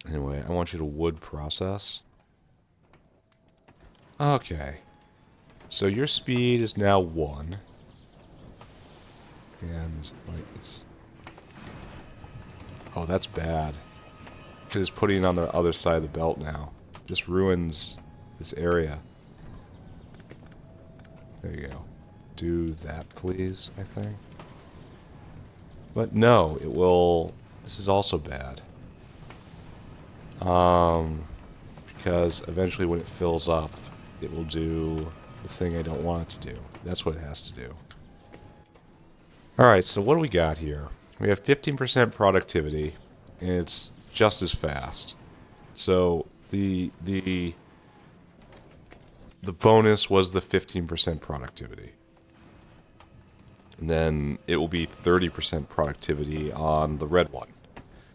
Anyway, I want you to wood process. Okay. So your speed is now 1. And, like, it's... Oh, that's bad. Because it's putting it on the other side of the belt now. This ruins this area. There you go. Do that, please, I think. But no, it will... This is also bad. Because eventually when it fills up, it will do the thing I don't want it to do. That's what it has to do. Alright, so what do we got here? We have 15% productivity, and it's just as fast. So the bonus was the 15% productivity. And then it will be 30% productivity on the red one.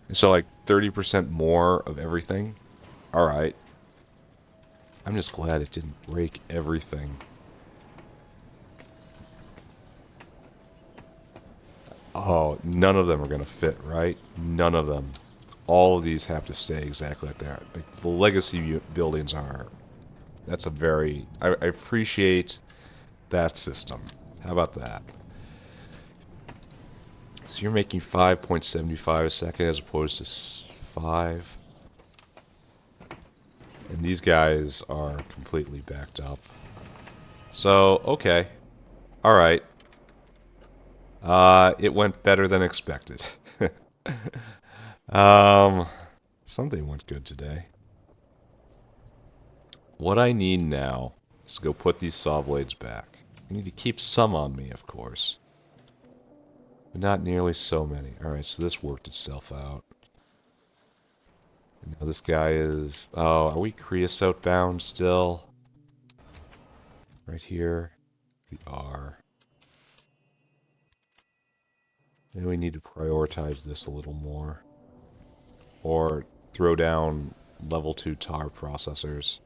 And so like 30% more of everything. Alright. I'm just glad it didn't break everything. Oh, none of them are going to fit, right? None of them. All of these have to stay exactly like that. Like the legacy buildings are... That's a very... I appreciate that system. How about that? So you're making 5.75 a second as opposed to 5. And these guys are completely backed up. So, okay. Alright. It went better than expected. Something went good today. What I need now is to go put these saw blades back. I need to keep some on me, of course. But not nearly so many. Alright, so this worked itself out. And now this guy is... Oh, are we creosote bound still? Right here, we are. Maybe we need to prioritize this a little more. Or throw down level 2 tar processors.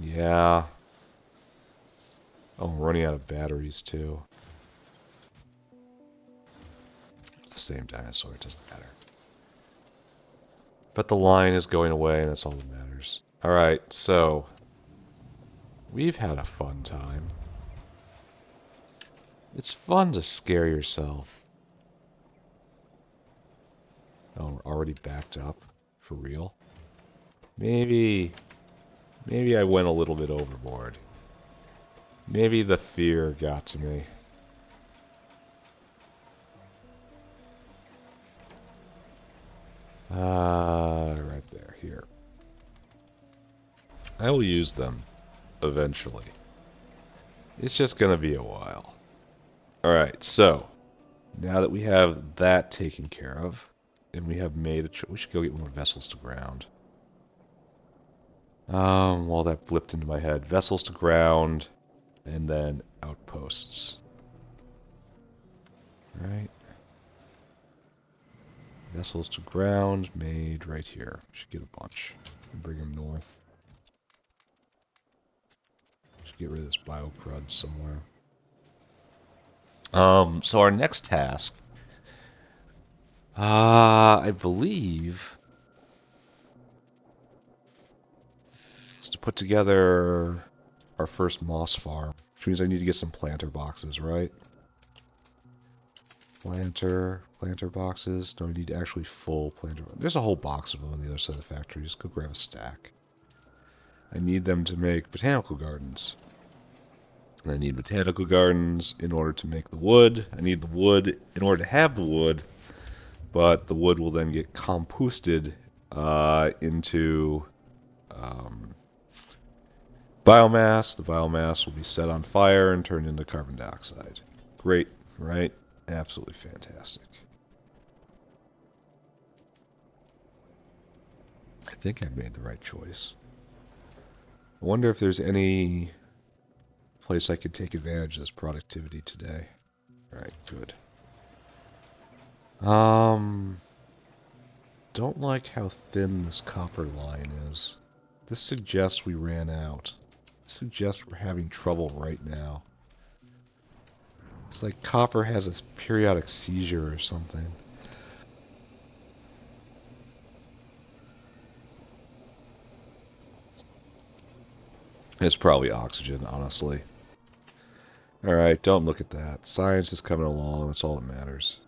Yeah. Oh, I'm running out of batteries too. It's the same dinosaur, it doesn't matter. But the line is going away, and that's all that matters. Alright, so we've had a fun time. It's fun to scare yourself. Oh, we're already backed up? For real? Maybe I went a little bit overboard. Maybe the fear got to me. Right there, here. I will use them eventually. It's just gonna be a while. Alright, so now that we have that taken care of, and we have made a we should go get more vessels to ground. Well, that blipped into my head. Vessels to ground, and then outposts. Right. Vessels to ground made right here. Should get a bunch. Bring them north. Should get rid of this biocrud somewhere. So our next task, I believe, is to put together our first moss farm, which means I need to get some planter boxes, right? Planter boxes. No, I need actually full planter. There's a whole box of them on the other side of the factory. Just go grab a stack. I need them to make botanical gardens. And I need botanical gardens in order to make the wood. I need the wood in order to have the wood, but the wood will then get composted into biomass. The biomass will be set on fire and turned into carbon dioxide. Great, right? Absolutely fantastic. I think I made the right choice. I wonder if there's any place I could take advantage of this productivity today. Alright, good. Don't like how thin this copper line is. This suggests we ran out. This suggests we're having trouble right now. It's like copper has a periodic seizure or something. It's probably oxygen, honestly. Alright, don't look at that. Science is coming along, that's all that matters.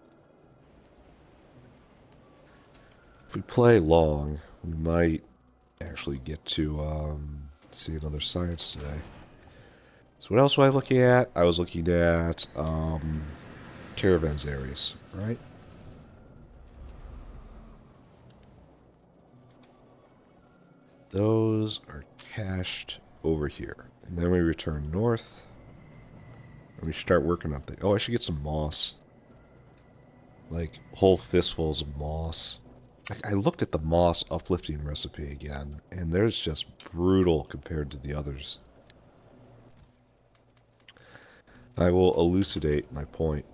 If we play long, we might actually get to see another science today. So what else was I looking at? I was looking at caravans areas, right? Those are cached over here. And then we return north. And we start working on things. Oh, I should get some moss. Like, whole fistfuls of moss. I looked at the moss uplifting recipe again, and there's just brutal compared to the others. I will elucidate my point.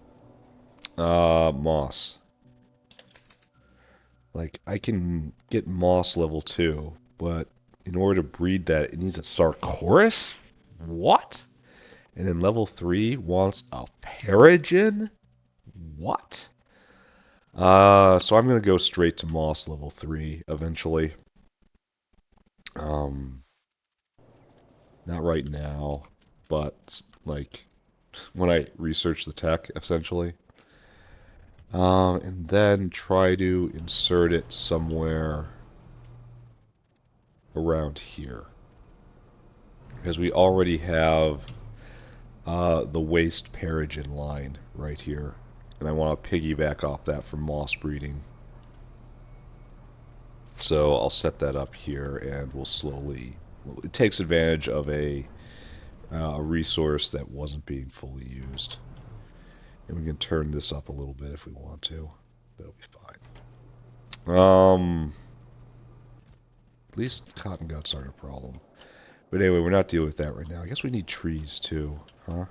Moss. Like, I can get moss level 2, but in order to breed that, it needs a Sarcoris? What? And then level 3 wants a Peregrine? What? So I'm going to go straight to moss level 3 eventually. Not right now, but like when I research the tech, essentially. And then try to insert it somewhere around here. Because we already have the waste Peregrine line right here. And I want to piggyback off that for moss breeding. So I'll set that up here and we'll slowly... Well, it takes advantage of a resource that wasn't being fully used. And we can turn this up a little bit if we want to. That'll be fine. At least cotton guts aren't a problem. But anyway, we're not dealing with that right now. I guess we need trees too, huh?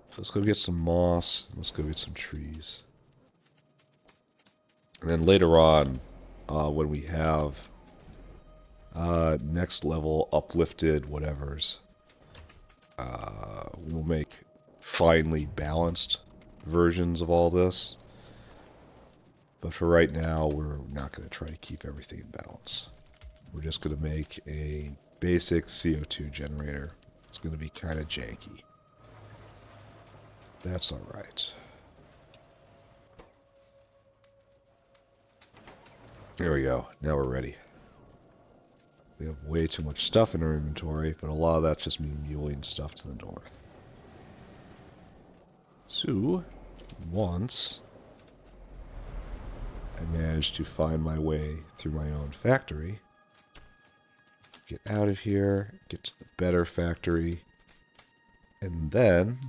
So let's go get some moss. Let's go get some trees. And then later on, when we have next level uplifted whatevers, we'll make finely balanced versions of all this. But for right now, we're not going to try to keep everything in balance. We're just going to make a basic CO2 generator. It's going to be kind of janky. That's alright. There we go. Now we're ready. We have way too much stuff in our inventory, but a lot of that's just me muling stuff to the north. So, once I managed to find my way through my own factory, get out of here, get to the better factory, and then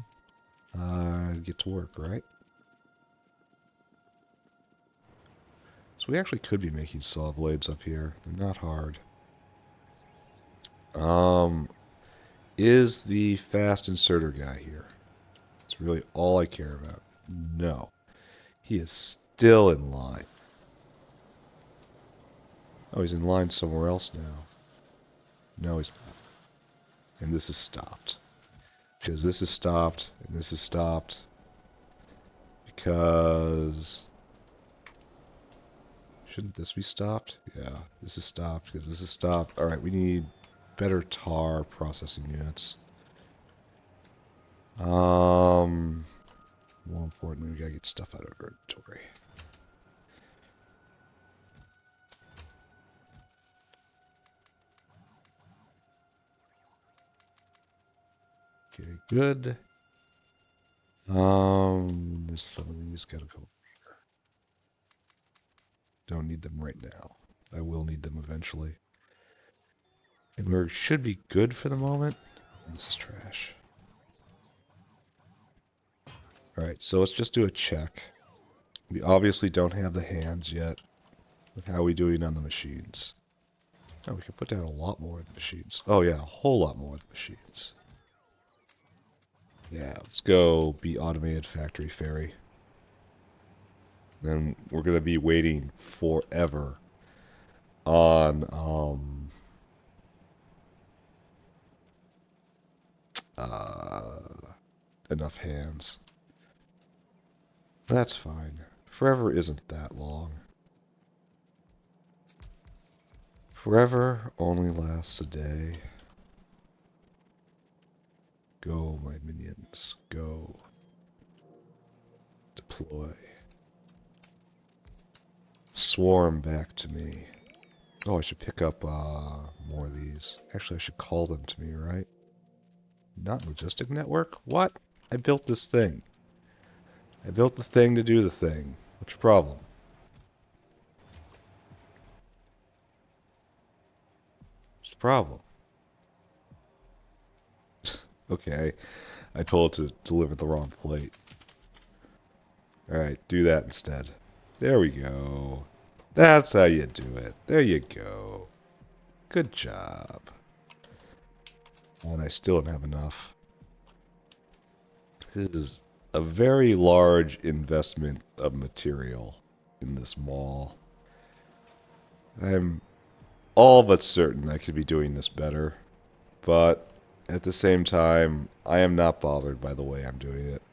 get to work, right? So we actually could be making saw blades up here. They're not hard. Is the fast inserter guy here? It's really all I care about. No. He is still in line. Oh, he's in line somewhere else now. No, he's not. And this is stopped. Because this is stopped, and this is stopped. Because... shouldn't this be stopped? Yeah, this is stopped, because this is stopped. Alright, we need better tar processing units. More importantly, we gotta get stuff out of our inventory. Okay, good. There's some of these gotta go here. Don't need them right now. I will need them eventually. And we should be good for the moment. This is trash. Alright, so let's just do a check. We obviously don't have the hands yet. But how are we doing on the machines? Oh, we can put down a lot more of the machines. Oh yeah, a whole lot more of the machines. Yeah, let's go be automated factory fairy. Then we're going to be waiting forever on enough hands. That's fine. Forever isn't that long. Forever only lasts a day. Go, my minions. Go. Deploy. Swarm back to me. Oh, I should pick up more of these. Actually, I should call them to me, right? Not logistic network? What? I built this thing. I built the thing to do the thing. What's your problem? What's the problem? Okay, I told it to deliver the wrong plate. Alright, do that instead. There we go. That's how you do it. There you go. Good job. And I still don't have enough. This is a very large investment of material in this mall. I'm all but certain I could be doing this better, but at the same time, I am not bothered by the way I'm doing it.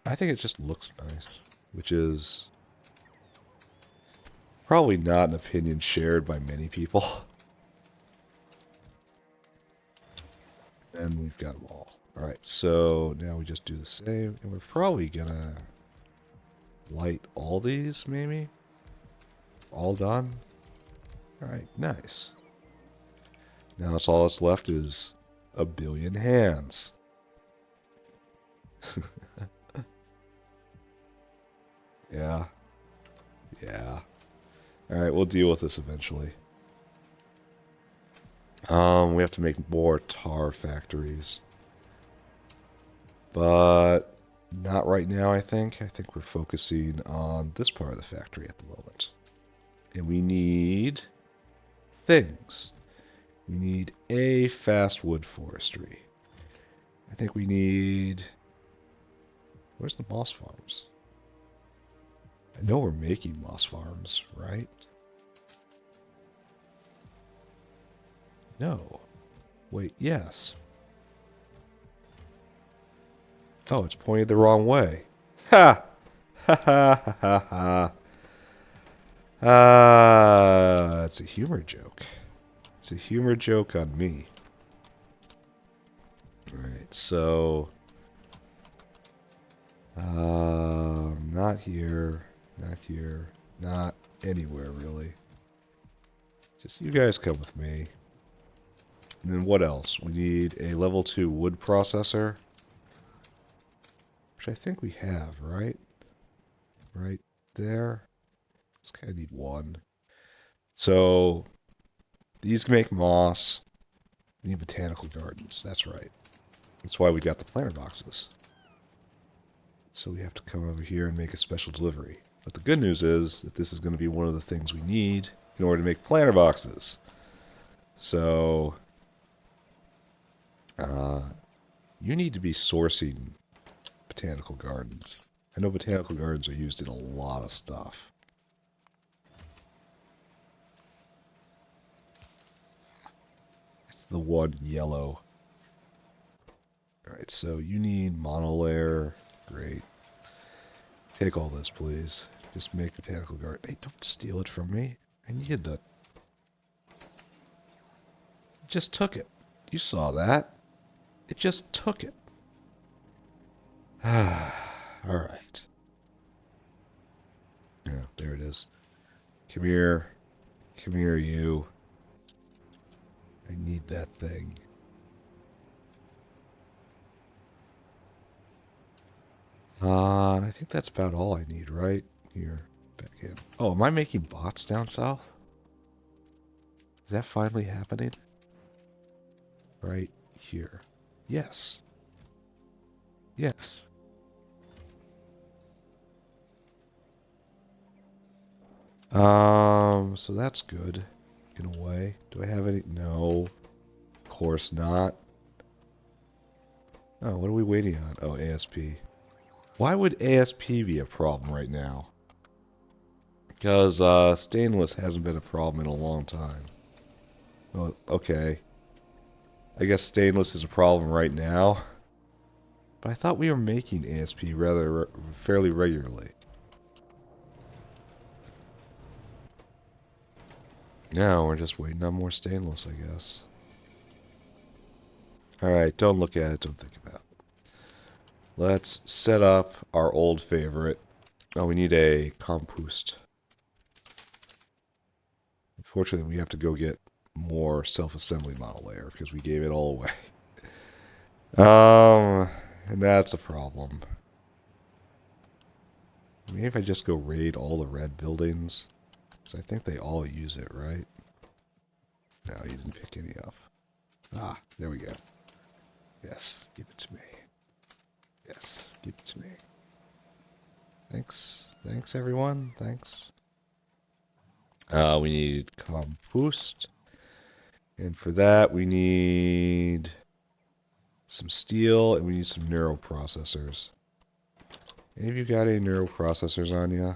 I think it just looks nice, which is probably not an opinion shared by many people. And we've got them all. Alright, so now we just do the same, and we're probably gonna light all these, maybe? All done? Alright, nice. Now it's all that's left is a billion hands. Yeah. Yeah. Alright, we'll deal with this eventually. We have to make more tar factories. But not right now, I think. I think we're focusing on this part of the factory at the moment. And we need things. We need a fast wood forestry. I think we need... Where's the moss farms? I know we're making moss farms, right? No. Wait, yes. Oh, it's pointed the wrong way. Ha! Ha ha ha ha ha. It's a humor joke. It's a humor joke on me. Alright, so... not here, not here, not anywhere really. Just you guys come with me. And then what else? We need a level 2 wood processor. Which I think we have, right? Right there. Just kind of need one. So, these make moss. We need botanical gardens, that's right. That's why we got the planter boxes. So we have to come over here and make a special delivery. But the good news is that this is going to be one of the things we need in order to make planter boxes. So, you need to be sourcing botanical gardens. I know botanical gardens are used in a lot of stuff. The one yellow. Alright, so you need monolayer. Great. Take all this, please. Just make botanical garden. Hey, don't steal it from me. I needed that. It just took it. You saw that. It just took it. Alright. Yeah, there it is. Come here. Come here, you. I need that thing. And I think that's about all I need, right? Here, back in. Oh, am I making bots down south? Is that finally happening? Right here. Yes. Yes. So that's good, in a way. Do I have any? No. Of course not. Oh, what are we waiting on? Oh, ASP. Why would ASP be a problem right now? Because stainless hasn't been a problem in a long time. Oh, okay. I guess stainless is a problem right now. But I thought we were making ASP fairly regularly. No, we're just waiting on more stainless, I guess. Alright, don't look at it, don't think about it. Let's set up our old favorite. Oh, we need a compost. Unfortunately, we have to go get more self-assembly model layer because we gave it all away. And that's a problem. Maybe if I just go raid all the red buildings, because I think they all use it, right? No, you didn't pick any up. Ah, there we go. Yes, give it to me. Yes, give it to me. Thanks. Thanks, everyone. Thanks. We need compost. And for that, we need some steel, and we need some neural processors. Any of you got any neural processors on you?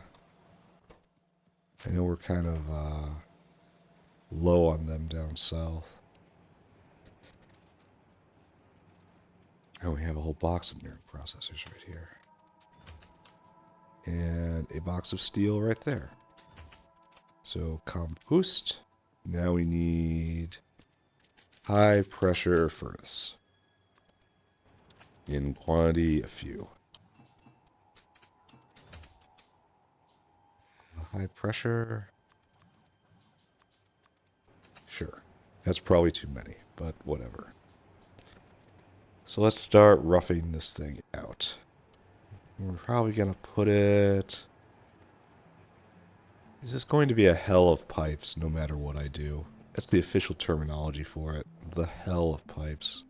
I know we're kind of low on them down south. Oh, we have a whole box of neural processors right here. And a box of steel right there. So compost. Now we need high pressure furnace. In quantity, a few. High pressure. Sure. That's probably too many, but whatever. So let's start roughing this thing out. We're probably going to put it... Is this going to be a hell of pipes no matter what I do? That's the official terminology for it. The hell of pipes.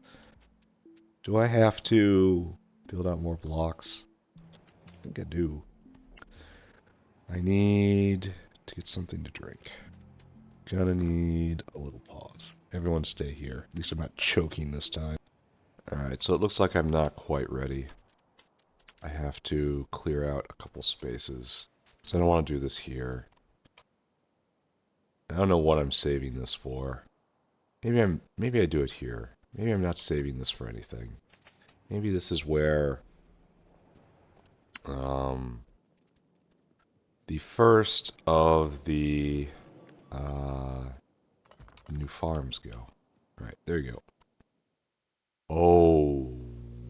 Do I have to build out more blocks? I think I do. I need to get something to drink. Gonna need a little pause. Everyone stay here. At least I'm not choking this time. Alright, so it looks like I'm not quite ready. I have to clear out a couple spaces. So I don't want to do this here. I don't know what I'm saving this for. Maybe I do it here. Maybe I'm not saving this for anything. Maybe this is where the first of the new farms go. Right, there you go. Oh,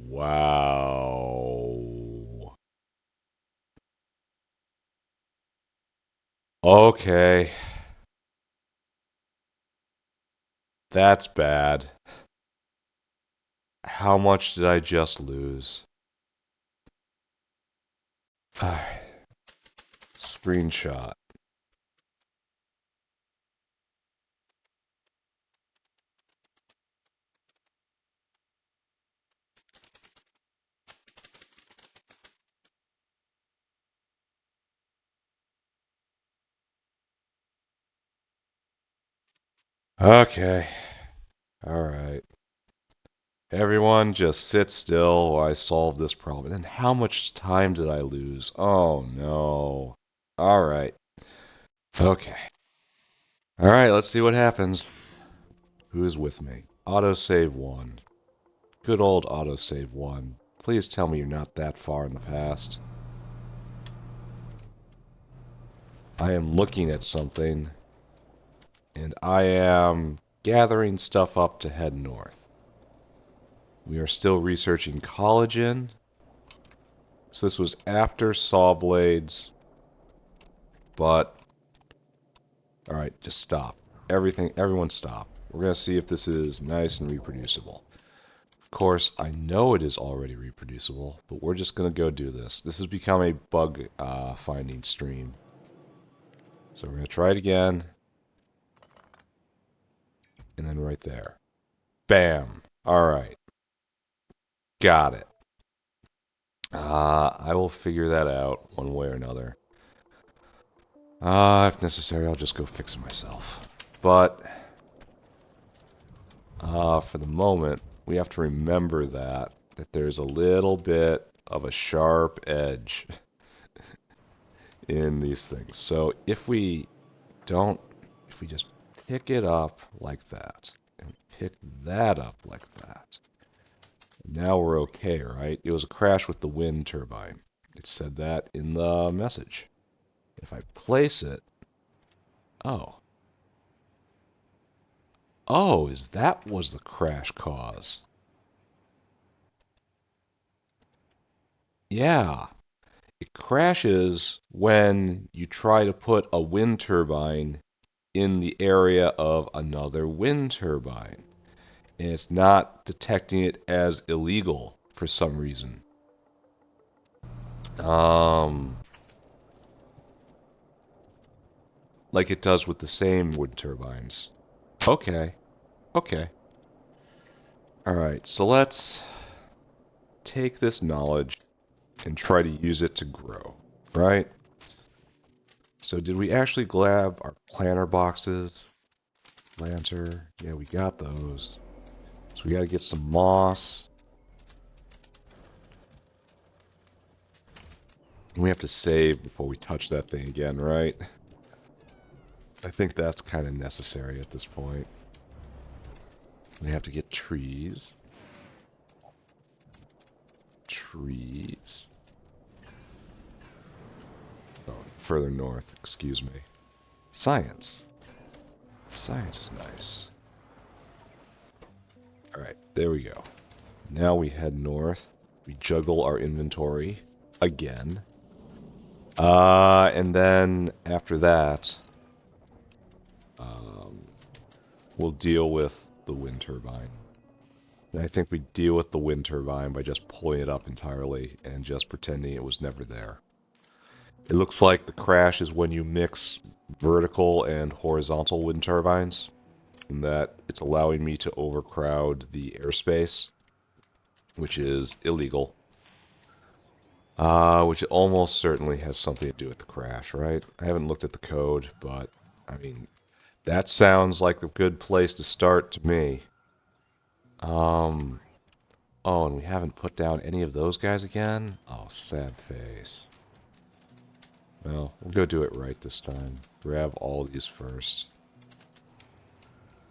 wow. Okay. That's bad. How much did I just lose? Screenshot. Okay. Alright. Everyone just sit still while I solve this problem. And then how much time did I lose? Oh no. Alright. Okay. Alright, let's see what happens. Who's with me? Autosave 1. Good old autosave 1. Please tell me you're not that far in the past. I am looking at something, and I am gathering stuff up to head north. We are still researching collagen. So this was after saw blades, but alright, just stop. Everyone stop. We're going to see if this is nice and reproducible. Of course, I know it is already reproducible, but we're just going to go do this. This has become a bug finding stream. So we're going to try it again. And then right there. Bam. Alright. Got it. I will figure that out one way or another. If necessary, I'll just go fix it myself. But for the moment, we have to remember that there's a little bit of a sharp edge in these things. So if we just pick it up like that, and pick that up like that, now we're okay, right? It was a crash with the wind turbine. It said that in the message. If I place it, oh, is that was the crash cause? Yeah, it crashes when you try to put a wind turbine in the area of another wind turbine. And it's not detecting it as illegal for some reason. Like it does with the same wind turbines. Okay. Okay. Alright, so let's take this knowledge and try to use it to grow, right? So did we actually grab our planter boxes? Planter, yeah, we got those. So we gotta get some moss. We have to save before we touch that thing again, right? I think that's kind of necessary at this point. We have to get trees. Trees. Oh, further north, excuse me. Science. Science is nice. Alright, there we go. Now we head north. We juggle our inventory again. And then after that, we'll deal with the wind turbine. And I think we deal with the wind turbine by just pulling it up entirely and just pretending it was never there. It looks like the crash is when you mix vertical and horizontal wind turbines, and that it's allowing me to overcrowd the airspace, which is illegal. Which almost certainly has something to do with the crash, right? I haven't looked at the code, but I mean, that sounds like a good place to start to me. Um, oh, and we haven't put down any of those guys again? Oh, sad face. Well, we'll go do it right this time. Grab all these first.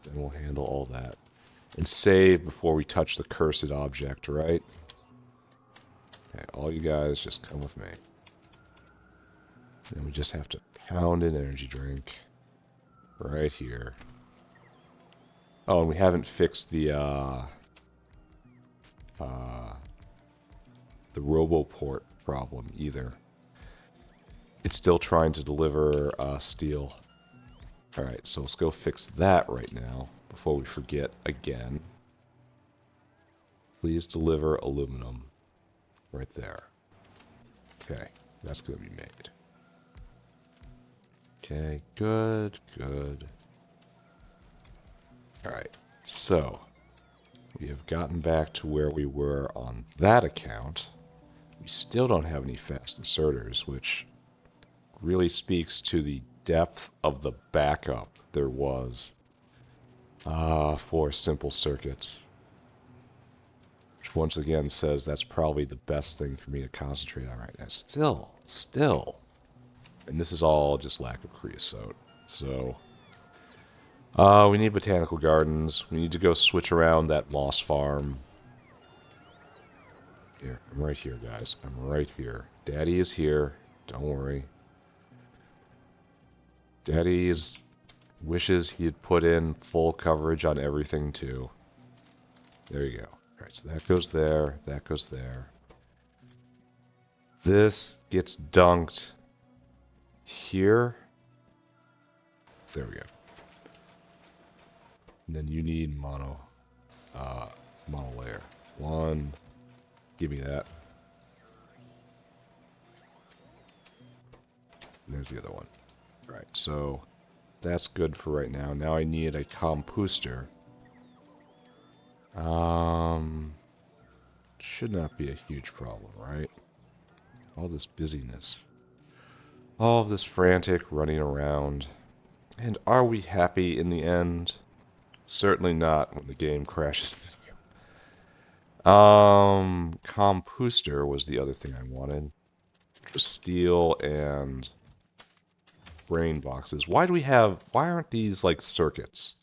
Then we'll handle all that. And save before we touch the cursed object, right? Okay, all you guys just come with me. Then we just have to pound an energy drink right here. Oh, and we haven't fixed the RoboPort problem either. It's still trying to deliver steel. Alright, so let's go fix that right now before we forget again. Please deliver aluminum right there. Okay, that's going to be made. Okay, good, good. Alright, so we have gotten back to where we were on that account. We still don't have any fast inserters, which really speaks to the depth of the backup there was for simple circuits. Which once again says that's probably the best thing for me to concentrate on right now. Still. And this is all just lack of creosote. So, we need botanical gardens. We need to go switch around that moss farm. Here, I'm right here, guys. I'm right here. Daddy is here. Don't worry. Daddy wishes he had put in full coverage on everything, too. There you go. Alright, so that goes there. That goes there. This gets dunked here. There we go. And then you need mono layer. One. Give me that. And there's the other one. Right, so that's good for right now. Now I need a composter. Should not be a huge problem, right? All this busyness. All of this frantic running around. And are we happy in the end? Certainly not when the game crashes. Composter was the other thing I wanted. Steel and brain boxes. Why aren't these like circuits?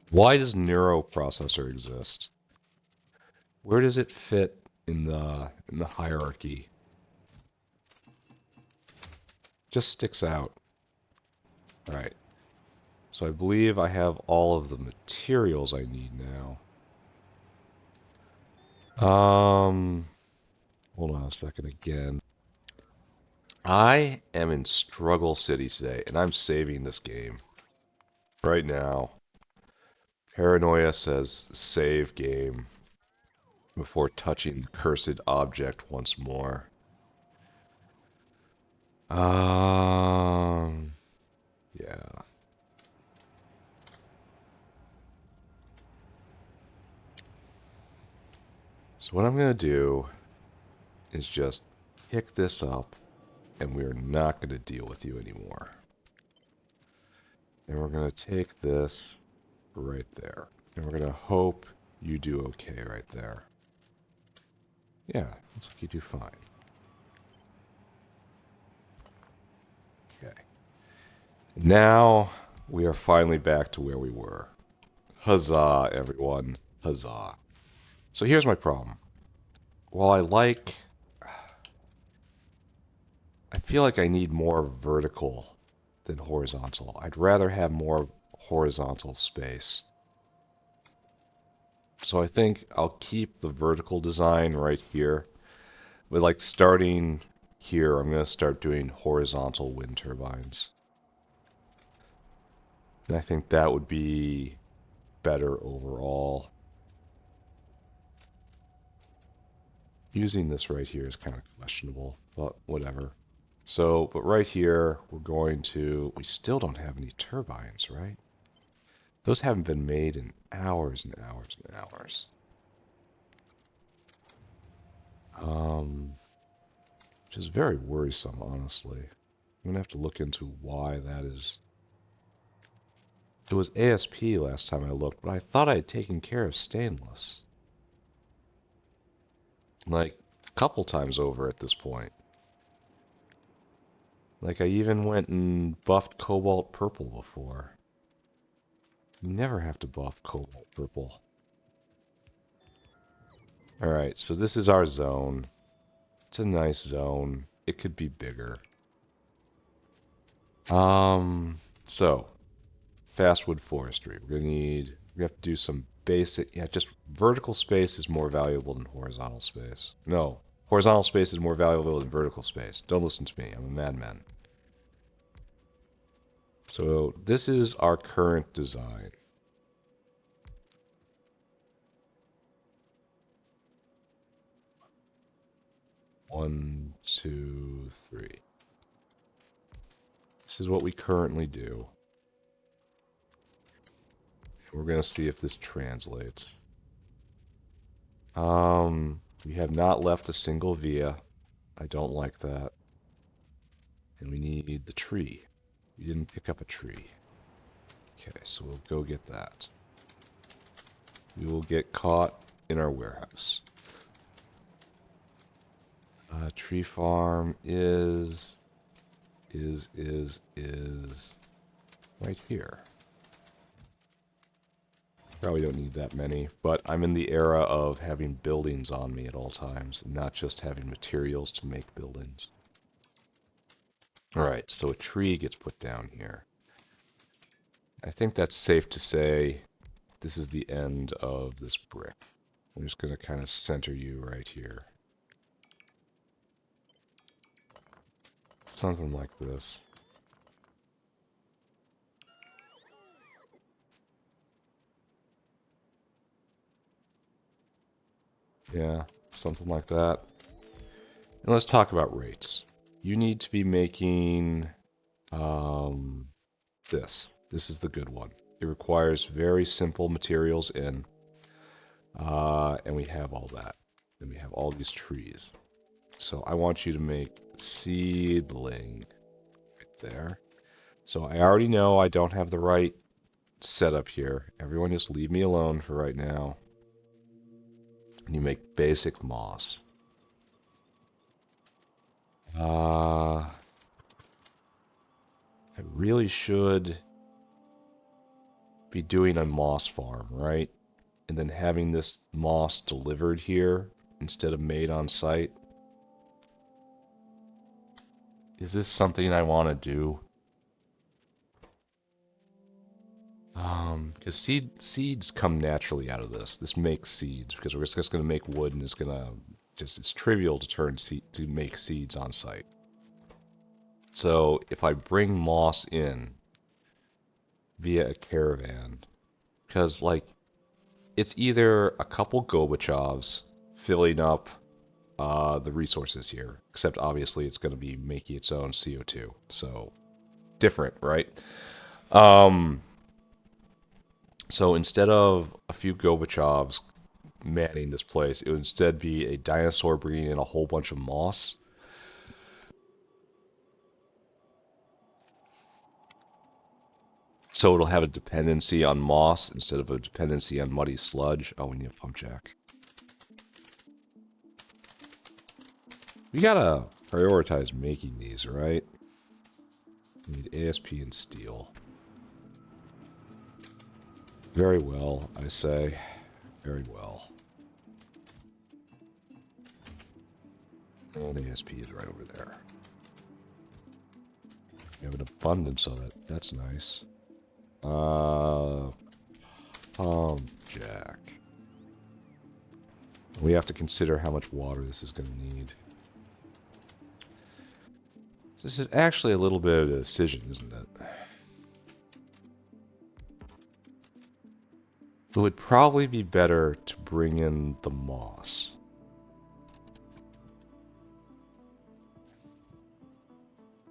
Why does neuroprocessor exist? Where does it fit in the hierarchy? Just sticks out. Alright. So I believe I have all of the materials I need now. Hold on a second again. I am in Struggle City today, and I'm saving this game. Right now. Paranoia says save game before touching the cursed object once more. Yeah. So what I'm going to do is just pick this up, and we're not going to deal with you anymore. And we're going to take this right there. And we're going to hope you do okay right there. Yeah, looks like you do fine. Okay. Now we are finally back to where we were. Huzzah, everyone. Huzzah. So here's my problem. While I feel like I need more vertical than horizontal. I'd rather have more horizontal space. So I think I'll keep the vertical design right here. But like starting here, I'm going to start doing horizontal wind turbines. And I think that would be better overall. Using this right here is kind of questionable, but whatever. So, but right here, we still don't have any turbines, right? Those haven't been made in hours and hours and hours. which is very worrisome, honestly. I'm gonna have to look into why that is. It was ASP last time I looked, but I thought I had taken care of stainless. Like, a couple times over at this point. Like, I even went and buffed cobalt purple before. You never have to buff cobalt purple. Alright, so this is our zone. It's a nice zone. It could be bigger. So, fastwood forestry. We have to do some basic, just vertical space is more valuable than horizontal space. No, horizontal space is more valuable than vertical space. Don't listen to me, I'm a madman. So this is our current design. One, two, three. This is what we currently do. We're going to see if this translates. We have not left a single via. I don't like that. And we need the tree. We didn't pick up a tree. Okay, so we'll go get that. We will get caught in our warehouse. Tree farm is right here. Probably don't need that many, but I'm in the era of having buildings on me at all times, not just having materials to make buildings. Alright, so a tree gets put down here. I think that's safe to say this is the end of this brick. I'm just going to kind of center you right here. Something like this. Yeah, something like that. And let's talk about rates. You need to be making this. This is the good one. It requires very simple materials in, and we have all that. And we have all these trees. So I want you to make seedling right there. So I already know I don't have the right setup here. Everyone just leave me alone for right now. And you make basic moss. I really should be doing a moss farm, right? And then having this moss delivered here instead of made on site. Is this something I want to do? Because seeds come naturally out of this. This makes seeds because we're just going to make wood, and it's trivial to make seeds on site. So if I bring moss in via a caravan, because like it's either a couple Gobachovs filling up the resources here, except obviously it's going to be making its own CO2, so different, right? So instead of a few Gobachovs manning this place, it would instead be a dinosaur bringing in a whole bunch of moss. So it'll have a dependency on moss instead of a dependency on muddy sludge. Oh, we need a pump jack. We gotta prioritize making these, right? We need ASP and steel. Very well, I say. Very well. And ASP is right over there. We have an abundance of it. That's nice. Pump jack. We have to consider how much water this is going to need. This is actually a little bit of a decision, isn't it? It would probably be better to bring in the moss.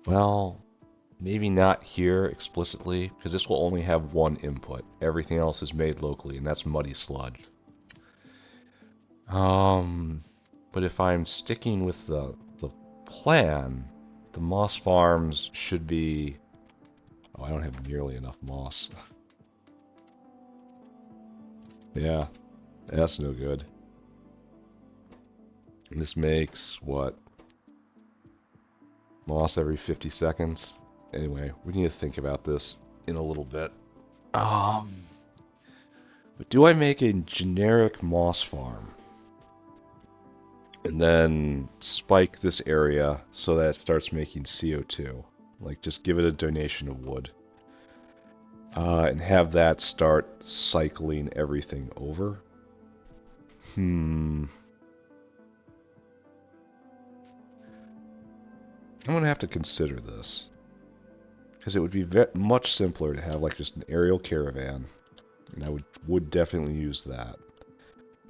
Well, maybe not here explicitly, because this will only have one input. Everything else is made locally, and that's muddy sludge. But if I'm sticking with the plan, the moss farms should be... Oh, I don't have nearly enough moss. Yeah, that's no good. And this makes, what? Moss every 50 seconds? Anyway, we need to think about this in a little bit. But do I make a generic moss farm? And then spike this area so that it starts making CO2. Like, just give it a donation of wood. And have that start cycling everything over. I'm going to have to consider this. Because it would be much simpler to have like just an aerial caravan. And I would definitely use that.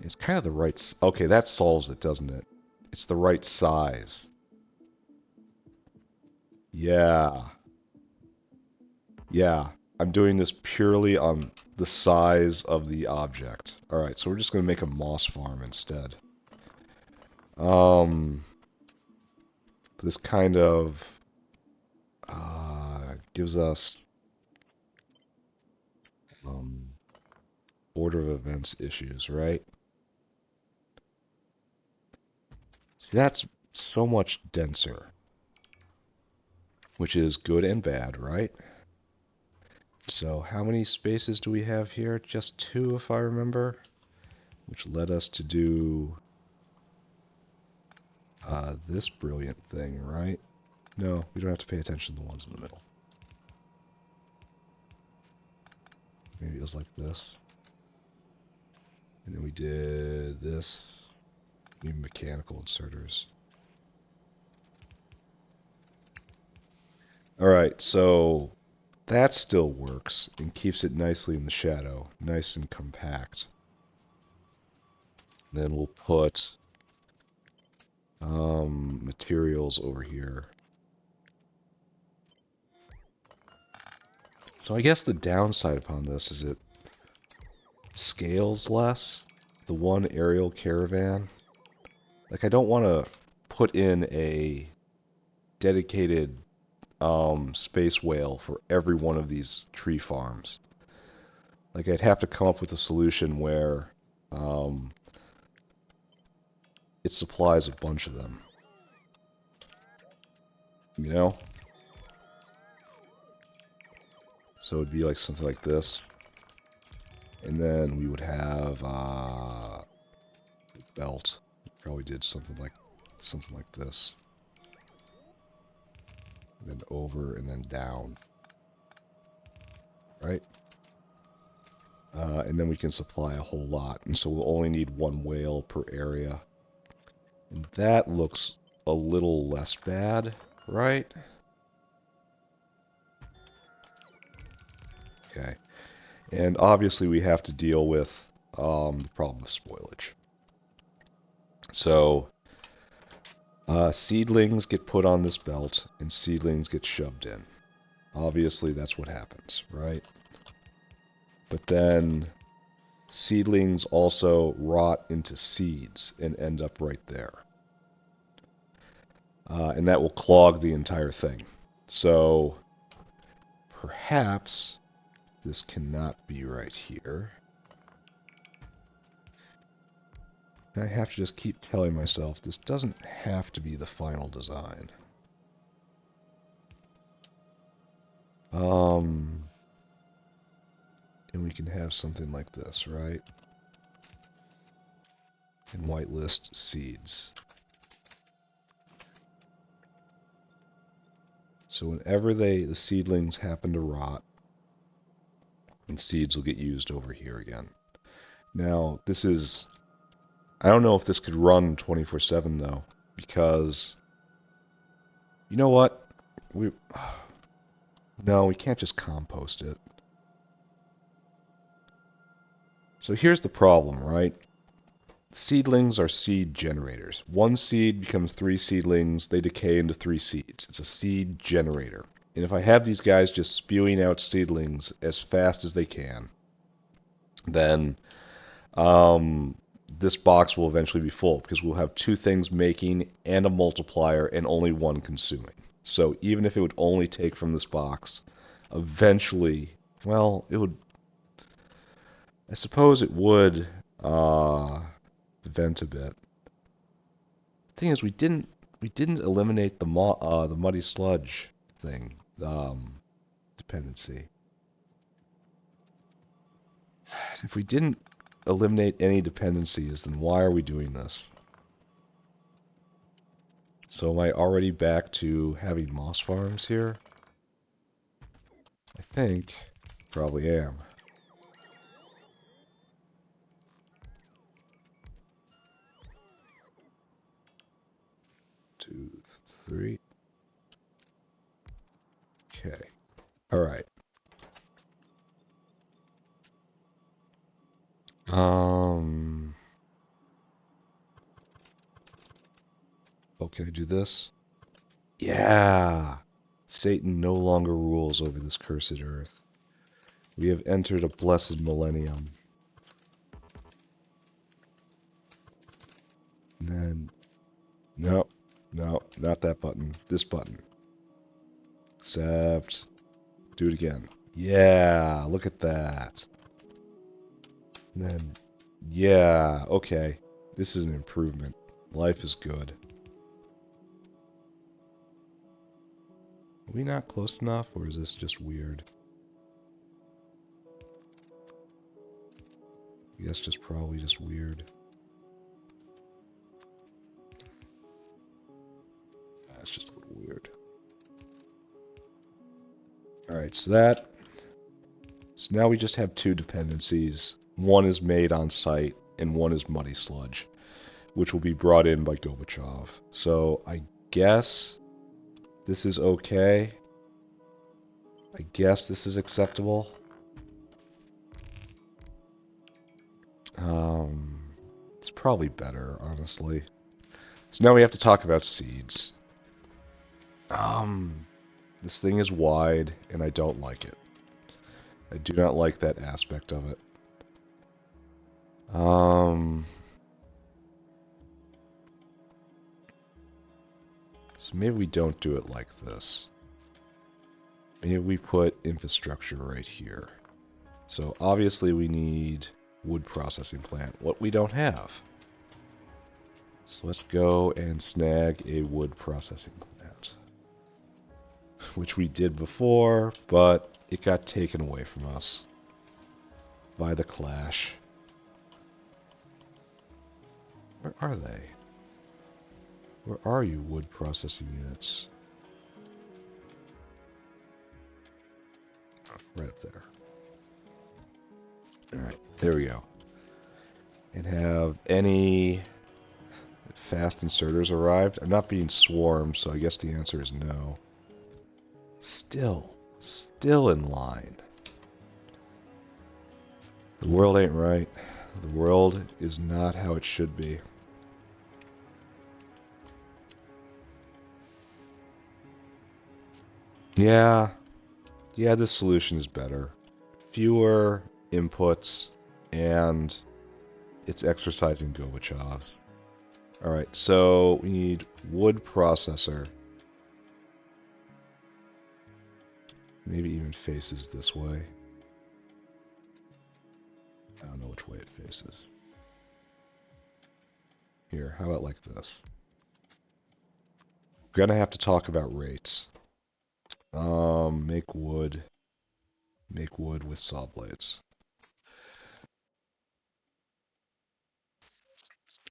It's kind of the right... Okay, that solves it, doesn't it? It's the right size. Yeah. Yeah. I'm doing this purely on the size of the object. Alright, so we're just going to make a moss farm instead. This kind of gives us order of events issues, right? See, that's so much denser, which is good and bad, right? So how many spaces do we have here? Just 2, if I remember, which led us to do this brilliant thing, right? No, we don't have to pay attention to the ones in the middle. Maybe it was like this. And then we did this. Even mechanical inserters. Alright, so that still works and keeps it nicely in the shadow, nice and compact. Then we'll put materials over here. So I guess the downside upon this is it scales less. The one aerial caravan. Like, I don't want to put in a dedicated space whale for every one of these tree farms. Like, I'd have to come up with a solution where it supplies a bunch of them. You know? So it'd be like something like this. And then we would have a belt. Probably did something like this. And then over and then down. Right? And then we can supply a whole lot. And so we'll only need 1 whale per area. And that looks a little less bad, right? Okay. And obviously we have to deal with the problem of spoilage. So seedlings get put on this belt and seedlings get shoved in. Obviously that's what happens, right? But then seedlings also rot into seeds and end up right there. And that will clog the entire thing. So perhaps this cannot be right here. I have to just keep telling myself this doesn't have to be the final design. And we can have something like this, right? And whitelist seeds. So whenever the seedlings happen to rot, and seeds will get used over here again. Now, this is... I don't know if this could run 24/7 though, because... You know what? No, we can't just compost it. So here's the problem, right? Seedlings are seed generators. 1 seed becomes 3 seedlings, they decay into 3 seeds. It's a seed generator. And if I have these guys just spewing out seedlings as fast as they can, then this box will eventually be full because we'll have two things making and a multiplier and only one consuming. So even if it would only take from this box, eventually, well, it would, I suppose it would vent a bit. The thing is, we didn't eliminate the muddy sludge thing dependency. If we didn't eliminate any dependencies, then why are we doing this? So am I already back to having moss farms here? I think probably am. Two, three. Okay. All right. Oh, can I do this? Yeah. Satan no longer rules over this cursed earth. We have entered a blessed millennium. And then, no, no, not that button. This button. Except, do it again. Yeah, look at that. And then, yeah, okay. This is an improvement. Life is good. Are we not close enough, or is this just weird? I guess just probably just weird. That's just a little weird. Alright, so now we just have two dependencies. One is made on site, and one is muddy sludge, which will be brought in by Gorbachev. So I guess this is okay. I guess this is acceptable. It's probably better, honestly. So now we have to talk about seeds. This thing is wide, and I don't like it. I do not like that aspect of it. So maybe we don't do it like this. Maybe we put infrastructure right here. So obviously we need wood processing plant, what we don't have. So let's go and snag a wood processing plant. Which we did before, but it got taken away from us by the clash. Where are they? Where are you, wood processing units? Oh, right up there. Alright, there we go. And have any fast inserters arrived? I'm not being swarmed, so I guess the answer is no. Still in line. The world ain't right. The world is not how it should be. Yeah, this solution is better. Fewer inputs, and it's exercising Gorbachev's. Alright, so we need wood processor. Maybe even faces this way. I don't know which way it faces. Here, how about like this? We're gonna have to talk about rates. Make wood with saw blades.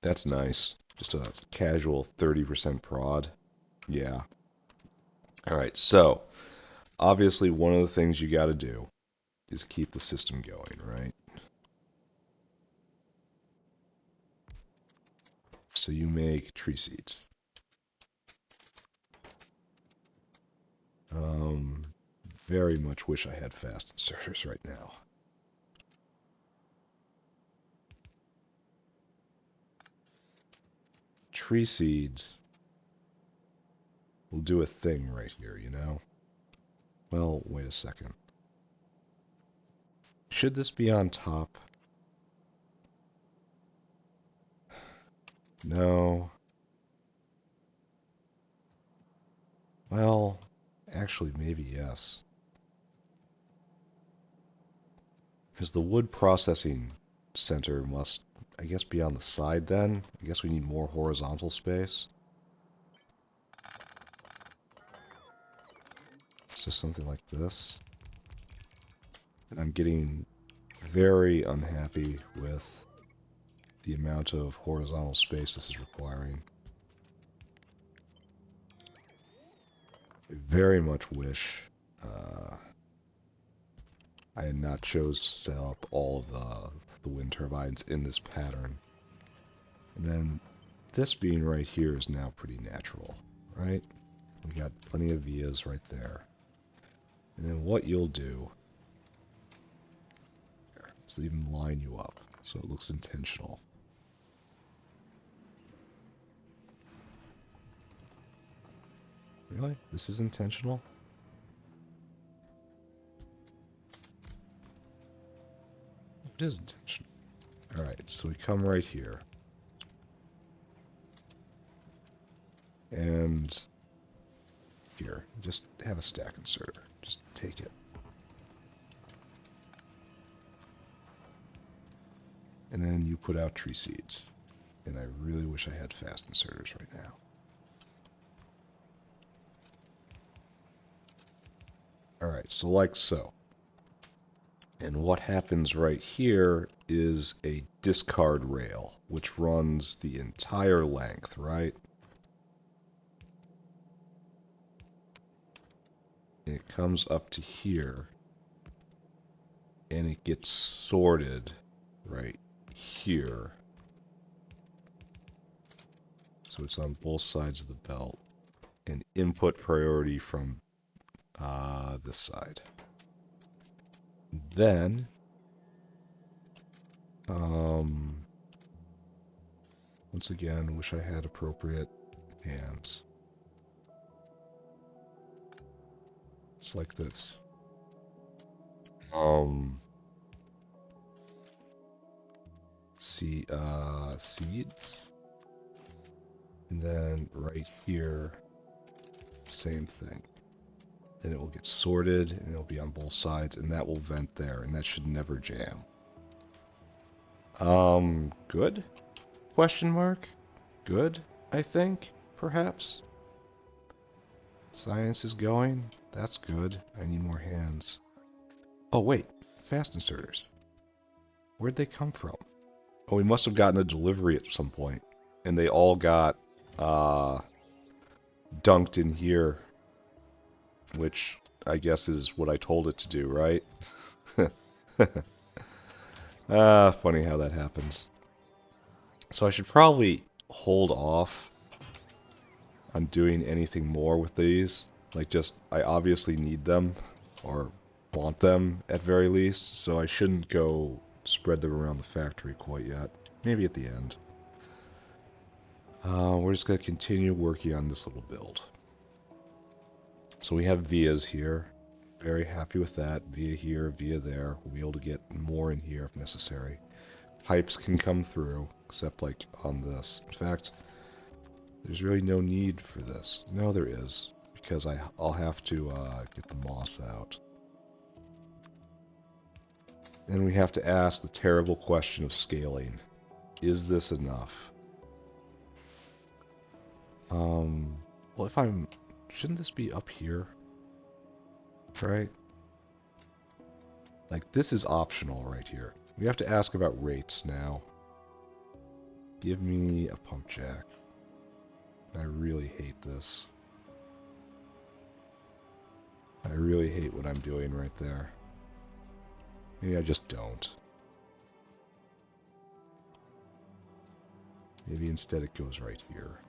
That's nice. Just a casual 30% prod. Yeah. Alright, so obviously one of the things you gotta do is keep the system going, right? So you make tree seeds. Very much wish I had fast inserters right now. Tree seeds will do a thing right here, you know? Well, wait a second. Should this be on top? No. Well, actually, maybe yes. Because the wood processing center must, I guess, be on the side then. I guess we need more horizontal space. So something like this. And I'm getting very unhappy with the amount of horizontal space this is requiring. I very much wish I had not chose to set up all of the wind turbines in this pattern. And then this being right here is now pretty natural, right? We got plenty of vias right there. And then what you'll do is even line you up so it looks intentional. Really? This is intentional? It is intentional. Alright, so we come right here. And here, just have a stack inserter. Just take it. And then you put out tree seeds. And I really wish I had fast inserters right now. Alright, so like so. And what happens right here is a discard rail, which runs the entire length, right? And it comes up to here, and it gets sorted right here. So it's on both sides of the belt, and input priority from this side. Then, once again, wish I had appropriate hands. It's like this. Seeds. And then right here, same thing. Then it will get sorted, and it'll be on both sides, and that will vent there, and that should never jam. Good? Question mark? Good, I think, perhaps. Science is going. That's good. I need more hands. Oh, wait. Fast inserters. Where'd they come from? Oh, we must have gotten a delivery at some point, and they all got dunked in here, which I guess is what I told it to do, right? Funny how that happens. So I should probably hold off on doing anything more with these. Like, just, I obviously need them, or want them at very least, so I shouldn't go spread them around the factory quite yet. Maybe at the end. We're just going to continue working on this little build. So we have vias here. Very happy with that. Via here, via there. We'll be able to get more in here if necessary. Pipes can come through, except like on this. In fact, there's really no need for this. No, there is, because I'll have to get the moss out. Then we have to ask the terrible question of scaling. Is this enough? Well, shouldn't this be up here? Right? Like, this is optional right here. We have to ask about rates now. Give me a pump jack. I really hate this. I really hate what I'm doing right there. Maybe I just don't. Maybe instead it goes right here.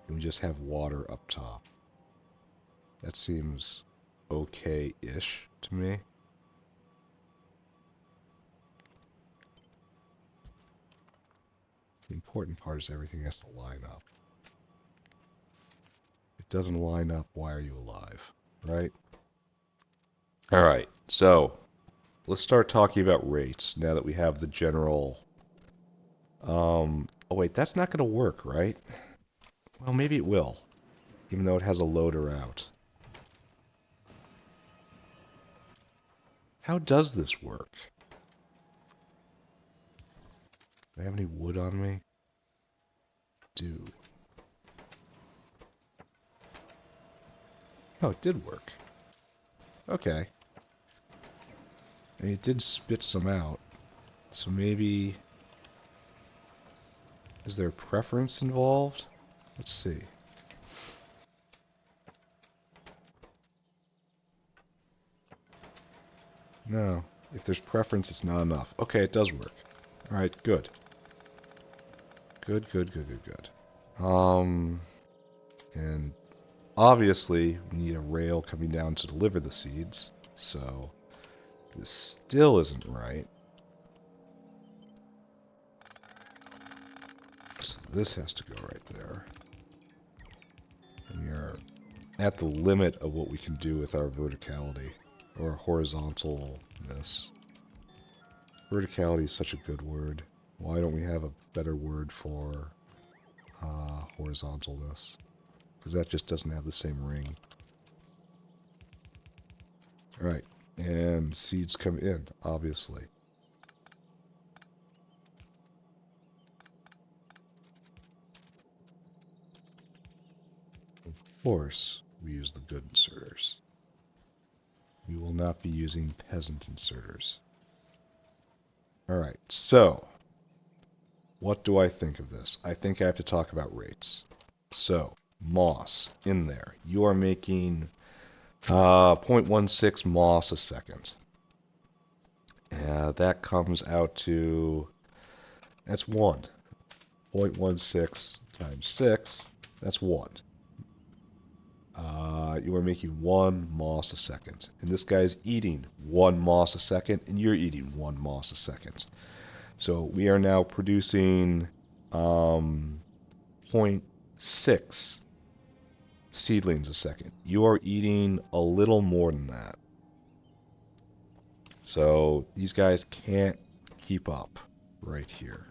And we just have water up top. That seems okay-ish to me. The important part is everything has to line up. If it doesn't line up, why are you alive? Right? Alright, so let's start talking about rates now that we have the general Oh wait, that's not going to work, right? Well, maybe it will, even though it has a loader out. How does this work? Do I have any wood on me? Do. Oh, it did work. Okay. And it did spit some out. So maybe... Is there a preference involved? Let's see. No. If there's preference, it's not enough. Okay, it does work. Alright, good. Good. And obviously, we need a rail coming down to deliver the seeds. So, this still isn't right. So this has to go right there. And we are at the limit of what we can do with our verticality, or horizontalness. Verticality is such a good word. Why don't we have a better word for horizontalness? Because that just doesn't have the same ring. Alright, and seeds come in, obviously. Of course, we use the good inserters. We will not be using peasant inserters. Alright, so, what do I think of this? I think I have to talk about rates. So, moss, in there. You are making 0.16 moss a second. That comes out to, that's 1. 0.16 times 6, that's 1. You are making 1 moss a second. And this guy's eating 1 moss a second, and you're eating 1 moss a second. So we are now producing 0.6 seedlings a second. You are eating a little more than that. So these guys can't keep up right here.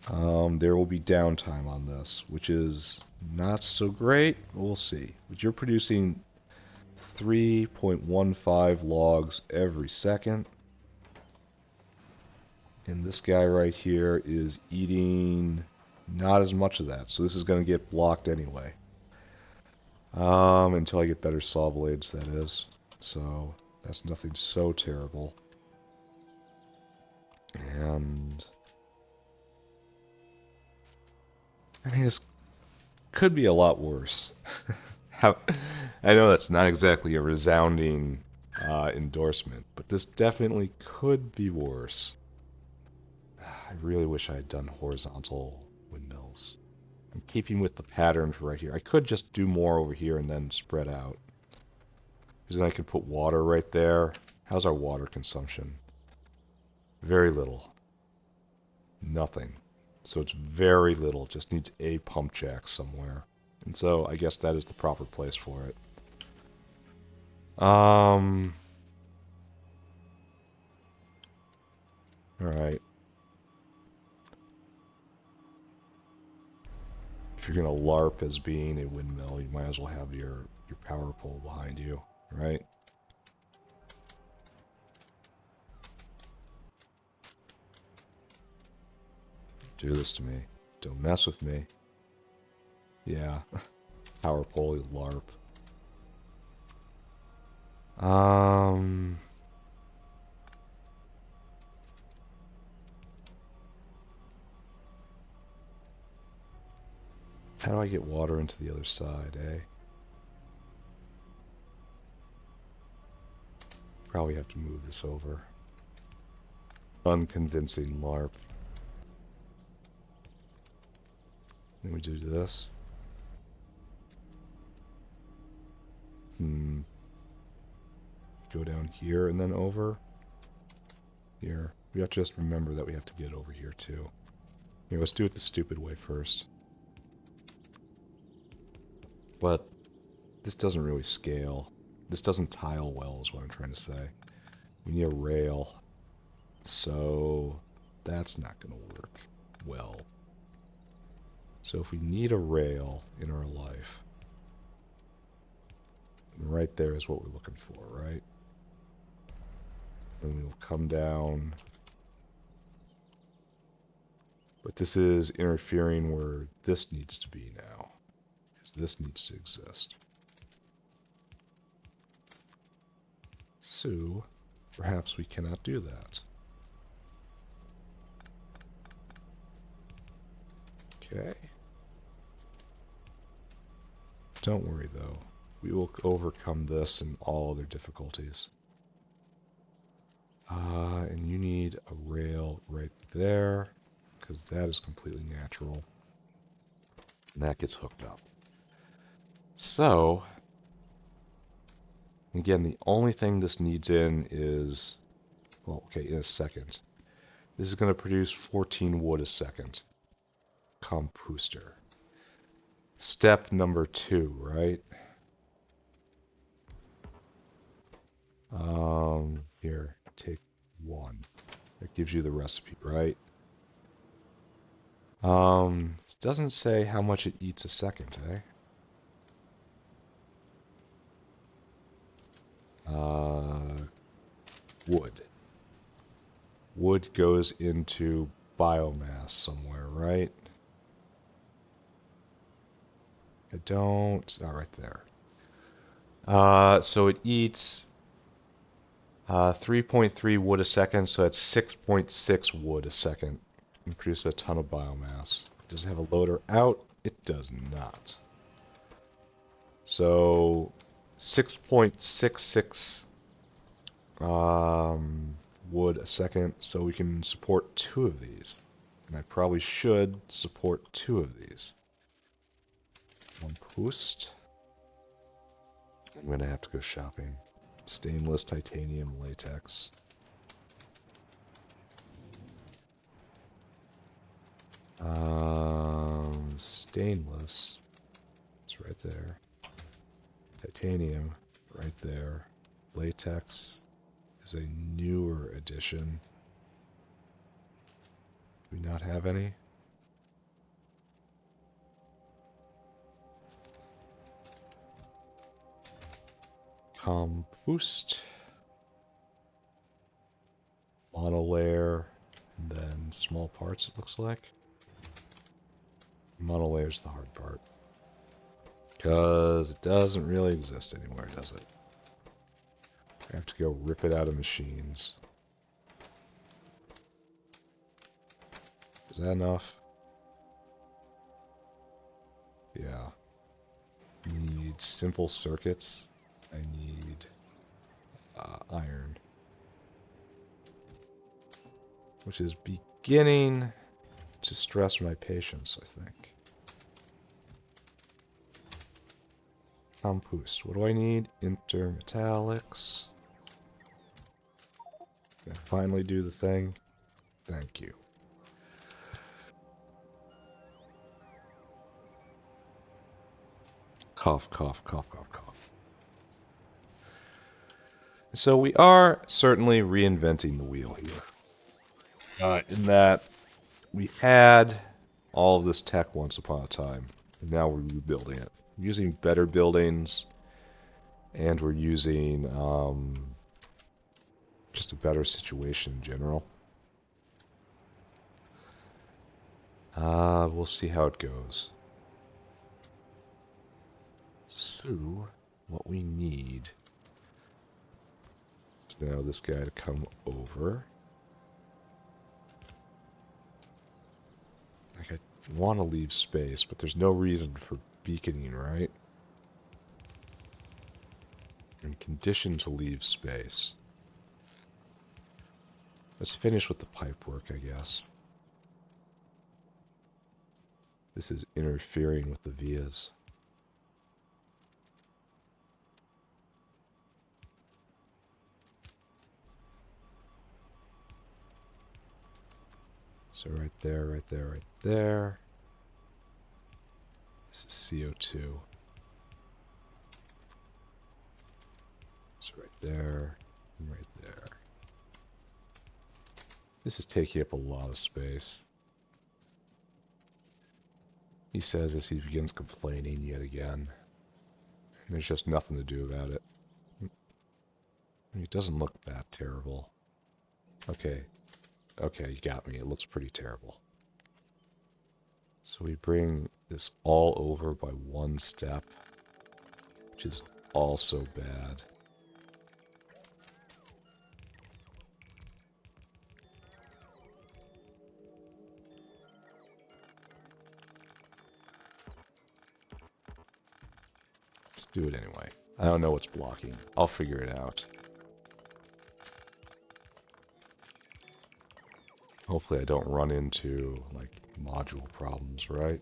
There will be downtime on this, which is not so great. We'll see. But you're producing 3.15 logs every second. And this guy right here is eating not as much of that. So this is going to get blocked anyway. Until I get better saw blades, that is. So that's nothing so terrible. And I mean, this could be a lot worse. I know that's not exactly a resounding endorsement, but this definitely could be worse. I really wish I had done horizontal windmills. I'm keeping with the pattern for right here. I could just do more over here and then spread out. Because then I could put water right there. How's our water consumption? Very little. Nothing. So it's very little. Just needs a pump jack somewhere. And so I guess that is the proper place for it. Alright. If you're going to LARP as being a windmill, you might as well have your power pole behind you, right? Do this to me. Don't mess with me. Yeah. Power pole, LARP. How do I get water into the other side, eh? Probably have to move this over. Unconvincing LARP. Then we do this. Go down here and then over. Here. We have to just remember that we have to get over here too. Here, let's do it the stupid way first. But this doesn't really scale. This doesn't tile well is what I'm trying to say. We need a rail. So that's not going to work. well. So if we need a rail in our life, right there is what we're looking for, right? Then we'll come down. But this is interfering where this needs to be now, because this needs to exist. So perhaps we cannot do that. Okay. Don't worry though. We will overcome this and all other difficulties. And you need a rail right there, because that is completely natural. And that gets hooked up. So, again, the only thing this needs in is, well, okay, in a second. This is going to produce 14 wood a second. Composter. Step number 2, right? Here, take 1. That gives you the recipe, right? Doesn't say how much it eats a second, eh? Wood. Wood goes into biomass somewhere, right? I don't... Oh, right there. So it eats 3.3 wood a second, so that's 6.6 wood a second. And produces a ton of biomass. Does it have a loader out? It does not. So 6.66 wood a second, so we can support 2 of these. And I probably should support 2 of these. One post. I'm going to have to go shopping. Stainless, titanium, latex. Stainless. It's right there. Titanium, right there. Latex is a newer edition. Do we not have any? Compost. Monolayer. And then small parts, it looks like. Monolayer is the hard part. Because it doesn't really exist anywhere, does it? I have to go rip it out of machines. Is that enough? Yeah. I need simple circuits. I need iron. Which is beginning to stress my patience, I think. Compost. What do I need? Intermetallics. Can I finally do the thing? Thank you. Cough, cough, cough, cough, cough. So we are certainly reinventing the wheel here. In that we had all of this tech once upon a time, and now we're rebuilding it. We're using better buildings, and we're using just a better situation in general. We'll see how it goes. So, what we need is now this guy to come over. Like, I want to leave space, but there's no reason for beaconing, right? I'm conditioned to leave space. Let's finish with the pipe work, I guess. This is interfering with the vias. So right there, right there, right there. This is CO2. So right there, and right there. This is taking up a lot of space. he says as he begins complaining yet again. And there's just nothing to do about it. It doesn't look that terrible. Okay. Okay, you got me. It looks pretty terrible. So we bring this all over by one step, which is also bad. Let's do it anyway. I don't know what's blocking. I'll figure it out. Hopefully I don't run into, like, module problems, right?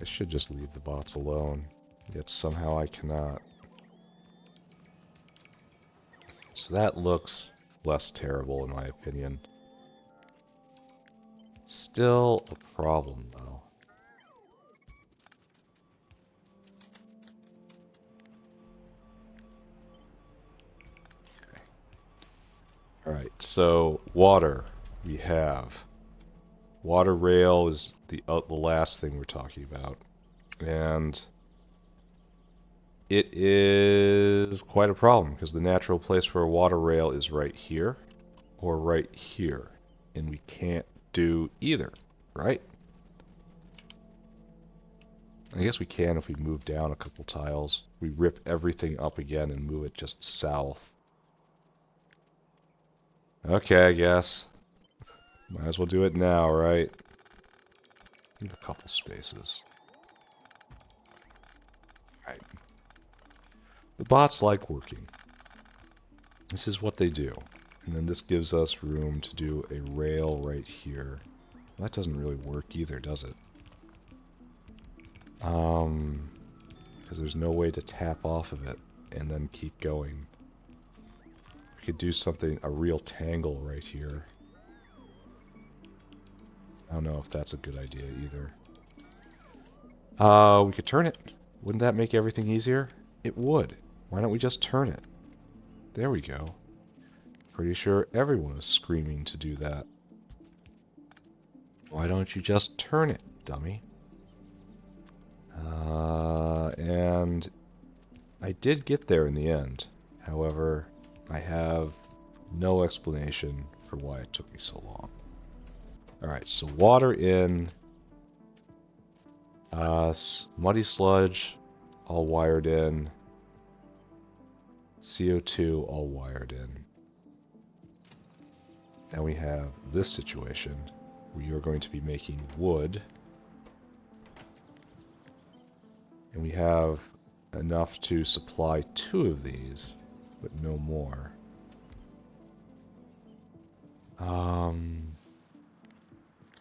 I should just leave the bots alone, yet somehow I cannot. So that looks less terrible in my opinion. Still a problem though. Okay. Alright, so water we have. Water rail is the last thing we're talking about. And it is quite a problem because the natural place for a water rail is right here or right here. And we can't do either, right? I guess we can if we move down a couple tiles. We rip everything up again and move it just south. Okay, I guess. Might as well do it now, right? Leave a couple spaces. Right. The bots like working. This is what they do. And then this gives us room to do a rail right here. That doesn't really work either, does it? Because there's no way to tap off of it and then keep going. We could do something, a real tangle right here. I don't know if that's a good idea either. We could turn it. Wouldn't that make everything easier? It would. Why don't we just turn it? There we go. Pretty sure everyone is screaming to do that. Why don't you just turn it, dummy? And I did get there in the end. However, I have no explanation for why it took me so long. Alright, so water in. Muddy sludge, all wired in. CO2, all wired in. Now we have this situation. We are going to be making wood. And we have enough to supply 2 of these, but no more.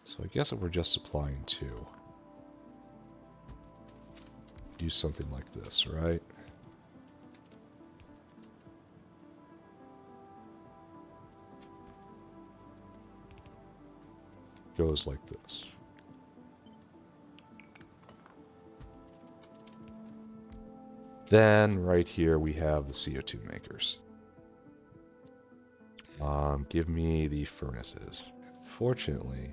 So I guess if we're just supplying 2. Do something like this, right? Goes like this. Then right here we have the CO2 makers. Give me the furnaces. Fortunately,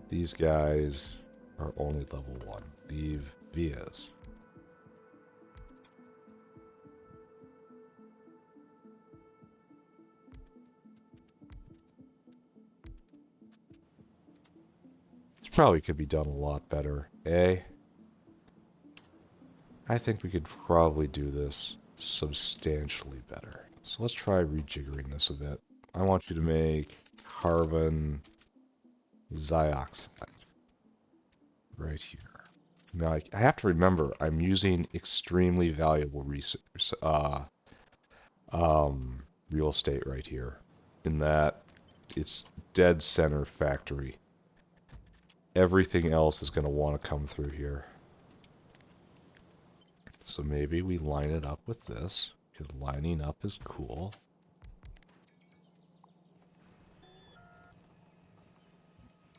these guys are only level 1. Leave vias. This probably could be done a lot better, eh? I think we could probably do this substantially better. So let's try rejiggering this a bit. I want you to make carbon dioxide right here. Now I have to remember I'm using extremely valuable resource, real estate right here. In that it's dead center factory. Everything else is going to want to come through here. So maybe we line it up with this, because lining up is cool.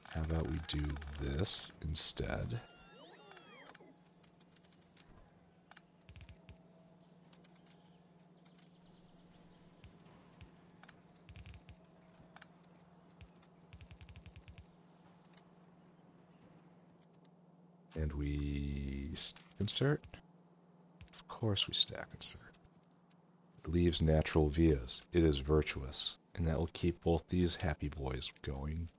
How about we do this instead? And we insert. Of course we stack insert. It leaves natural vias. It is virtuous. And that will keep both these happy boys going.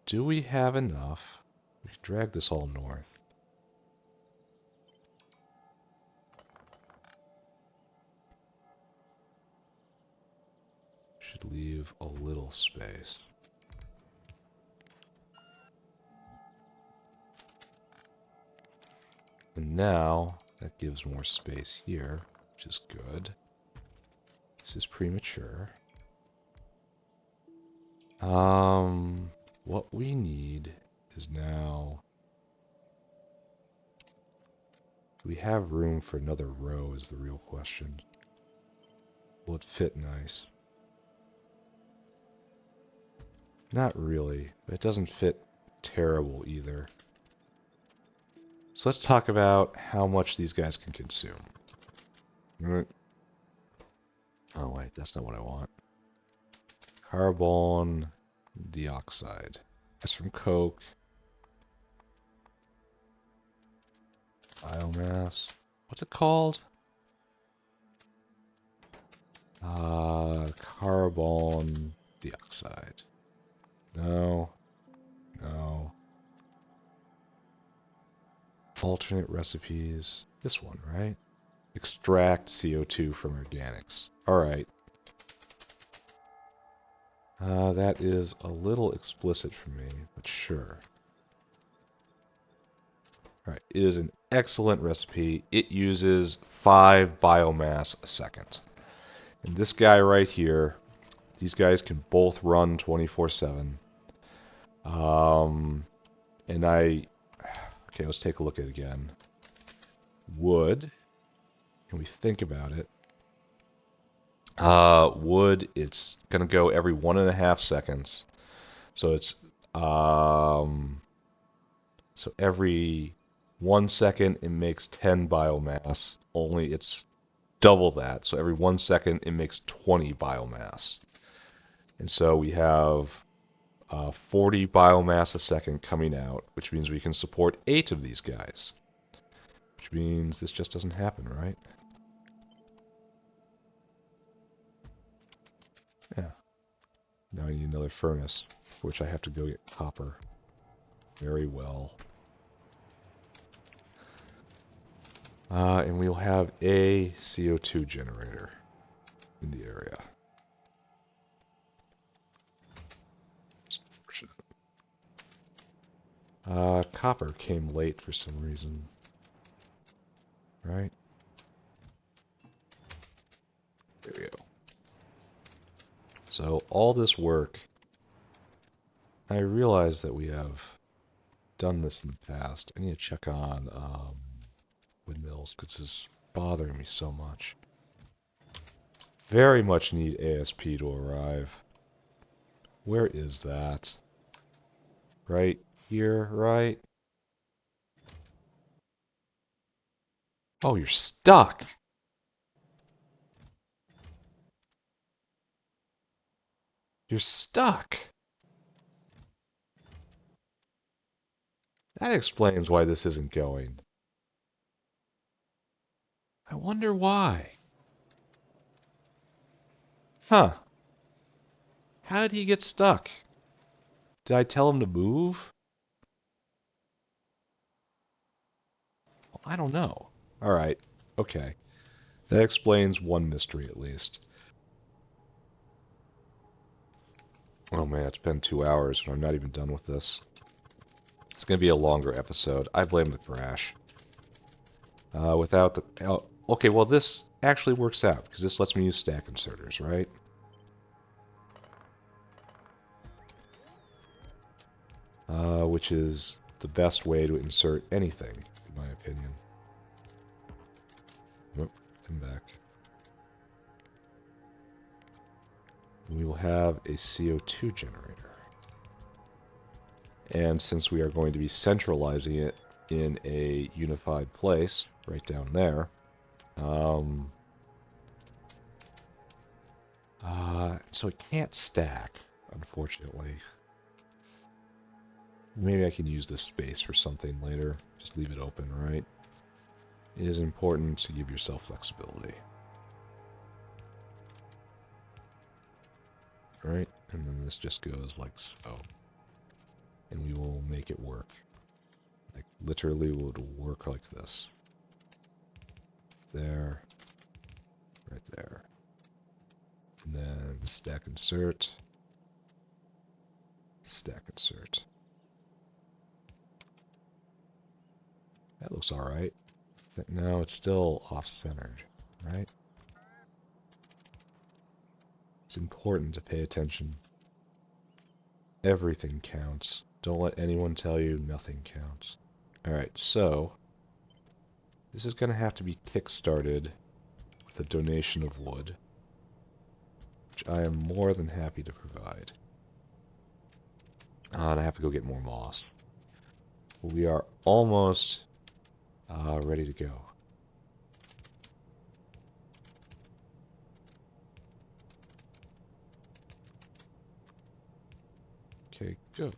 Do we have enough? We can drag this all north. Should leave a little space. And now that gives more space here, which is good. This is premature. What we need is now... Do we have room for another row is the real question. Will it fit nice? Not really, but it doesn't fit terrible either. So let's talk about how much these guys can consume. Oh wait, that's not what I want. Carbon dioxide. That's from coke. Biomass. What's it called? Carbon dioxide. No. No. Alternate recipes. This one, right? Extract CO2 from organics. Alright. That is a little explicit for me, but sure. Alright, it is an excellent recipe. It uses 5 biomass a second. And this guy right here, these guys can both run 24/7. And okay, let's take a look at it again. Wood, can we think about it? Wood, it's gonna go every 1.5 seconds. So it's so every 1 second it makes 10 biomass. Only it's double that. So every 1 second it makes 20 biomass. And so we have 40 biomass a second coming out, which means we can support 8 of these guys. Which means this just doesn't happen, right? Yeah. Now I need another furnace, for which I have to go get copper. Very well. And we'll have a CO2 generator in the area. Copper came late for some reason. Right? There we go. So all this work, I realize that we have done this in the past. I need to check on windmills because this is bothering me so much. Very much need ASP to arrive. Where is that? Right here, right? Oh, you're stuck! You're stuck! That explains why this isn't going. I wonder why. Huh. How did he get stuck? Did I tell him to move? Well, I don't know. Alright. Okay. That explains one mystery at least. Oh man, it's been 2 hours and I'm not even done with this. It's going to be a longer episode. I blame the crash. Without the... Oh, okay, well this actually works out because this lets me use stack inserters, right? Which is the best way to insert anything, in my opinion. Nope, come back. We will have a CO2 generator. And since we are going to be centralizing it in a unified place, right down there, so it can't stack, unfortunately. Maybe I can use this space for something later. Just leave it open, right? It is important to give yourself flexibility. Right? And then this just goes like so. And we will make it work. Like literally it would work like this. There. Right there. And then stack insert. Stack insert. That looks alright. No, it's still off-centered, right? It's important to pay attention. Everything counts. Don't let anyone tell you nothing counts. Alright, so this is going to have to be kick-started with a donation of wood, which I am more than happy to provide. And I have to go get more moss. We are almost ready to go. Okay, good.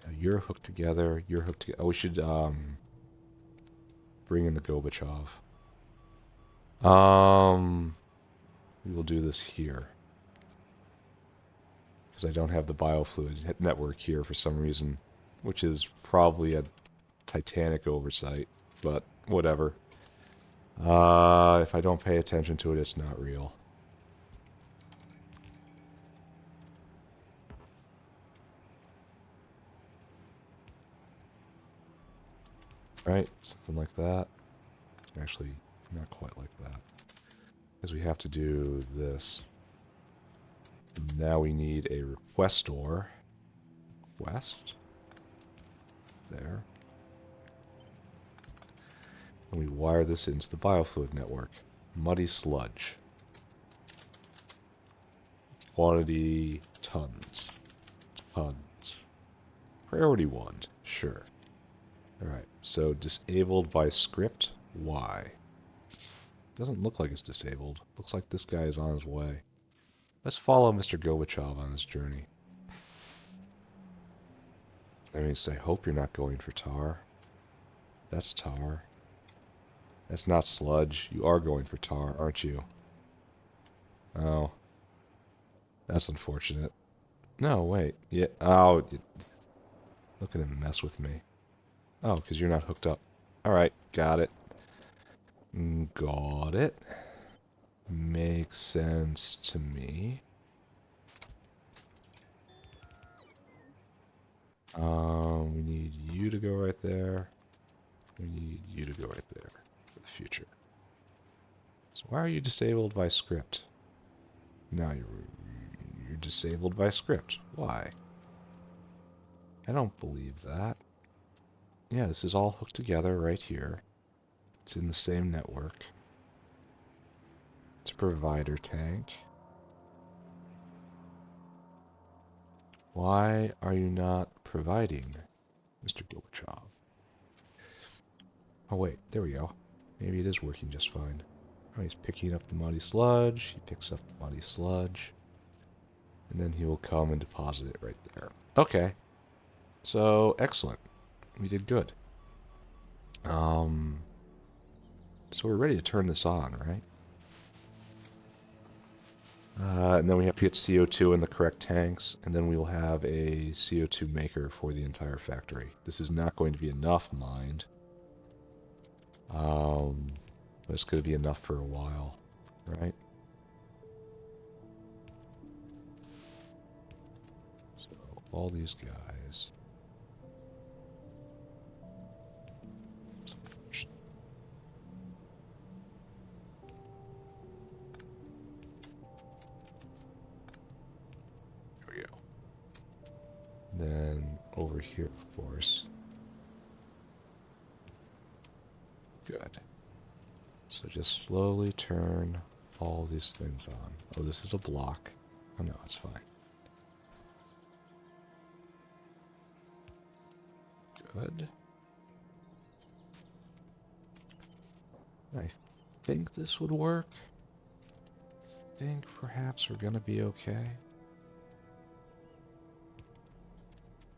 Now you're hooked together. You're hooked together. Oh, we should bring in the Gorbachev. We will do this here. Because I don't have the biofluid network here for some reason, which is probably a Titanic oversight, but whatever. If I don't pay attention to it, it's not real. Right? Something like that. Actually, not quite like that. Because we have to do this. And now we need a requestor. Request. There. And we wire this into the biofluid network. Muddy sludge. Quantity tons. Tons. Priority 1. Sure. Alright, so disabled by script. Why? Doesn't look like it's disabled. Looks like this guy is on his way. Let's follow Mr. Gorbachev on his journey. I mean, I hope you're not going for tar. That's tar. That's not sludge. You are going for tar, aren't you? Oh. That's unfortunate. No, wait. Yeah. Oh, look at him mess with me. Oh, because you're not hooked up. Alright, got it. Got it. Makes sense to me. We need you to go right there. We need you to go right there for the future. So why are you disabled by script? Now you're disabled by script. Why? I don't believe that. Yeah, this is all hooked together right here. It's in the same network. It's a provider tank. Why are you not providing, Mr. Gorbachev? Oh wait, there we go. Maybe it is working just fine. Oh, he's picking up the muddy sludge. He picks up the muddy sludge. And then he will come and deposit it right there. Okay. So, excellent. We did good. So we're ready to turn this on, right? And then we have to get CO2 in the correct tanks, and then we will have a CO2 maker for the entire factory. This is not going to be enough, mind. But it's going to be enough for a while, right? So all these guys. Here we go. Then over here, of course. Good. So just slowly turn all these things on. Oh, this is a block. Oh no, it's fine. Good. I think this would work. I think perhaps we're gonna be okay.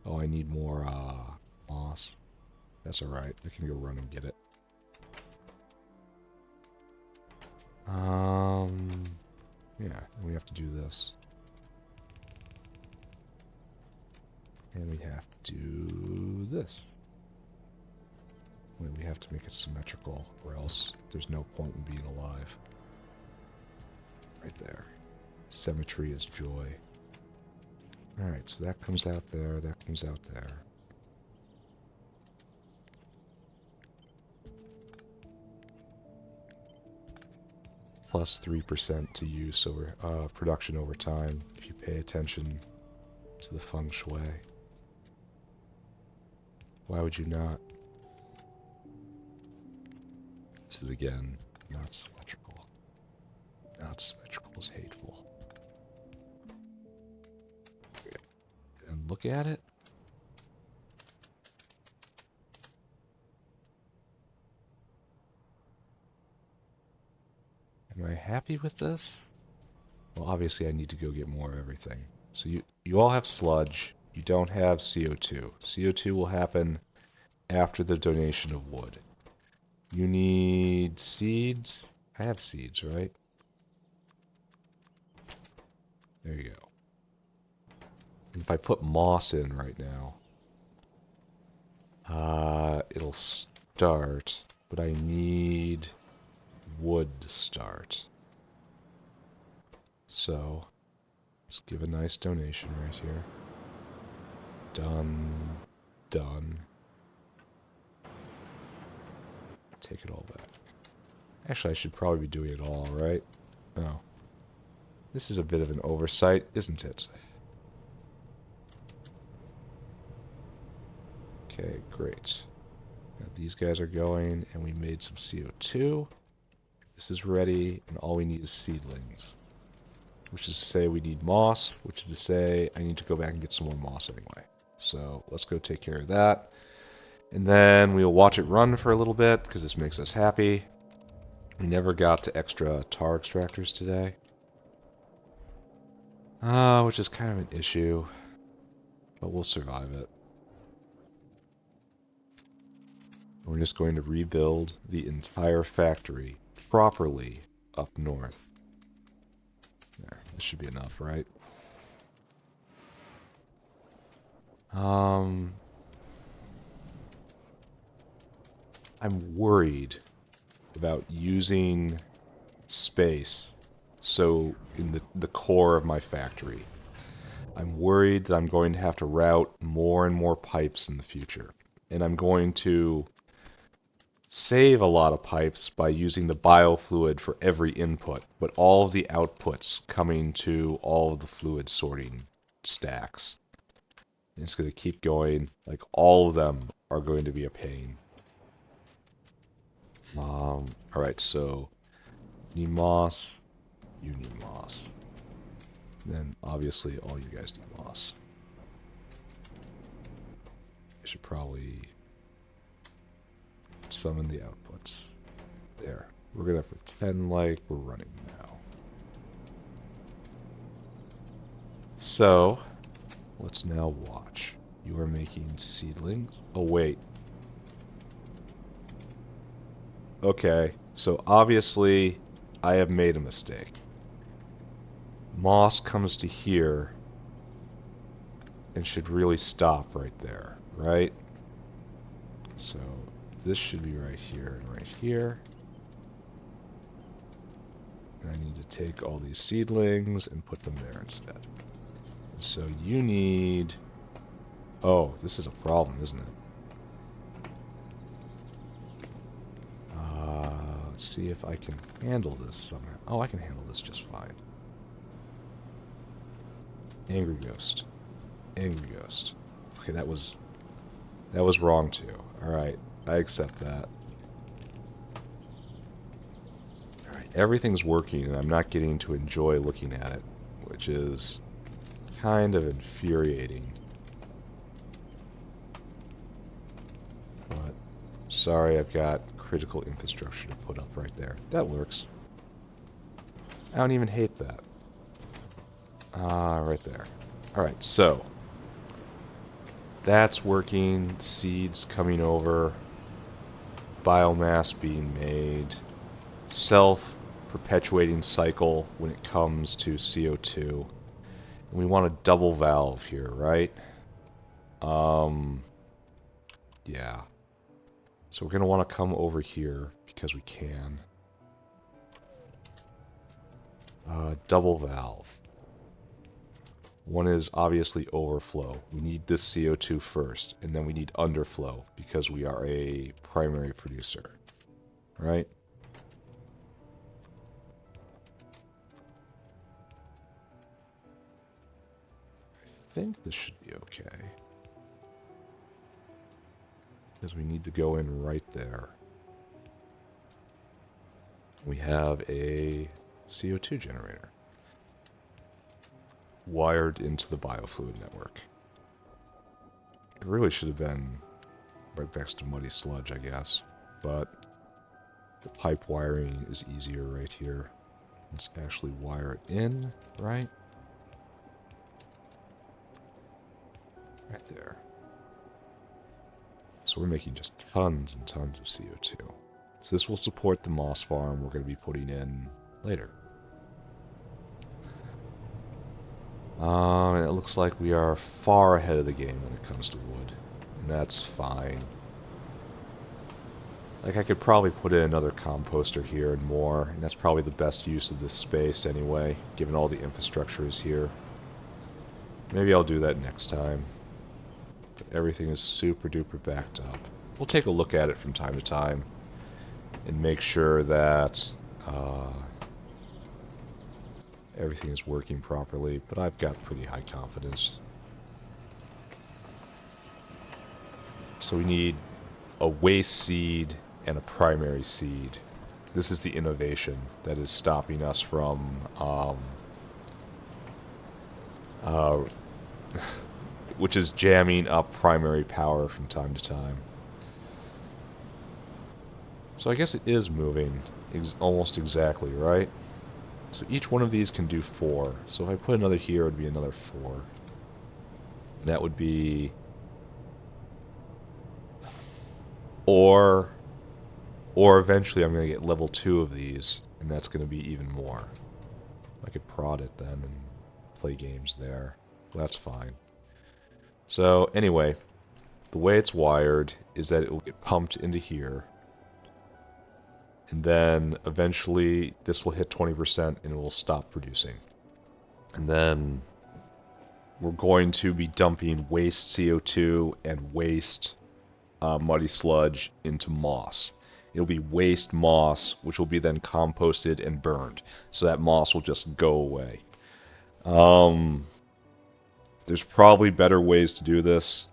Oh, I need more moss. That's alright. I can go run and get it. Yeah, we have to do this. And we have to do this. We have to make it symmetrical, or else there's no point in being alive. Right there. Symmetry is joy. Alright, so that comes out there, that comes out there. Plus 3% to use over production over time if you pay attention to the feng shui. Why would you not? This is again not symmetrical. Not symmetrical is hateful. And look at it. Am I happy with this? Well, obviously I need to go get more of everything. So you all have sludge. You don't have CO2. CO2 will happen after the donation of wood. You need seeds. I have seeds, right? There you go. And if I put moss in right now, it'll start, but I need wood to start. So let's give a nice donation right here. Done. Done. Take it all back. Actually, I should probably be doing it all, right? No. This is a bit of an oversight, isn't it? Okay, great. Now these guys are going, and we made some CO2. This is ready, and all we need is seedlings. Which is to say we need moss, which is to say I need to go back and get some more moss anyway. So let's go take care of that. And then we'll watch it run for a little bit, because this makes us happy. We never got to extra tar extractors today. Which is kind of an issue, but we'll survive it. We're just going to rebuild the entire factory properly up north. There, this should be enough, right? I'm worried about using space so in the core of my factory. I'm worried that I'm going to have to route more and more pipes in the future. And I'm going to save a lot of pipes by using the biofluid for every input, but all of the outputs coming to all of the fluid sorting stacks. And it's going to keep going. Like, all of them are going to be a pain. Alright, so need moss, you need moss. And then obviously all you guys need moss. I should probably summon the outputs. There. We're gonna pretend like we're running now. So, let's now watch. You are making seedlings. Oh, wait. Okay, so obviously I have made a mistake. Moss comes to here and should really stop right there, right? So this should be right here and right here. And I need to take all these seedlings and put them there instead. And so you need... Oh, this is a problem, isn't it? Let's see if I can handle this somehow. Oh, I can handle this just fine. Angry Ghost. Angry Ghost. Okay, that was wrong too. Alright, I accept that. Alright, everything's working and I'm not getting to enjoy looking at it, which is kind of infuriating. But, sorry, I've got critical infrastructure to put up right there. That works. I don't even hate that. Right there. Alright, so That's working. Seeds coming over. Biomass being made. Self-perpetuating cycle when it comes to CO2. And we want a double valve here, right? Yeah. So we're going to want to come over here because we can. Double valve. One is obviously overflow. We need this CO2 first, and then we need underflow because we are a primary producer, right? I think this should be okay. Because we need to go in right there. We have a CO2 generator wired into the biofluid network. It really should have been right next to muddy sludge, I guess, but the pipe wiring is easier right here. Let's actually wire it in, right? Right there. So we're making just tons and tons of CO2. So this will support the moss farm we're going to be putting in later. And it looks like we are far ahead of the game when it comes to wood. And that's fine. Like, I could probably put in another composter here and more, and that's probably the best use of this space anyway, given all the infrastructure is here. Maybe I'll do that next time. But everything is super duper backed up. We'll take a look at it from time to time and make sure that everything is working properly, but I've got pretty high confidence. So we need a waste seed and a primary seed. This is the innovation that is stopping us from which is jamming up primary power from time to time. So I guess it is moving almost exactly, right? So each one of these can do 4. So if I put another here, it would be another 4. That would be... Or eventually I'm going to get level 2 of these, and that's going to be even more. I could prod it then and play games there. That's fine. So anyway, the way it's wired is that it will get pumped into here, and then eventually this will hit 20% and it will stop producing. And then we're going to be dumping waste CO2 and waste muddy sludge into moss. It'll be waste moss, which will be then composted and burned. So that moss will just go away. There's probably better ways to do this.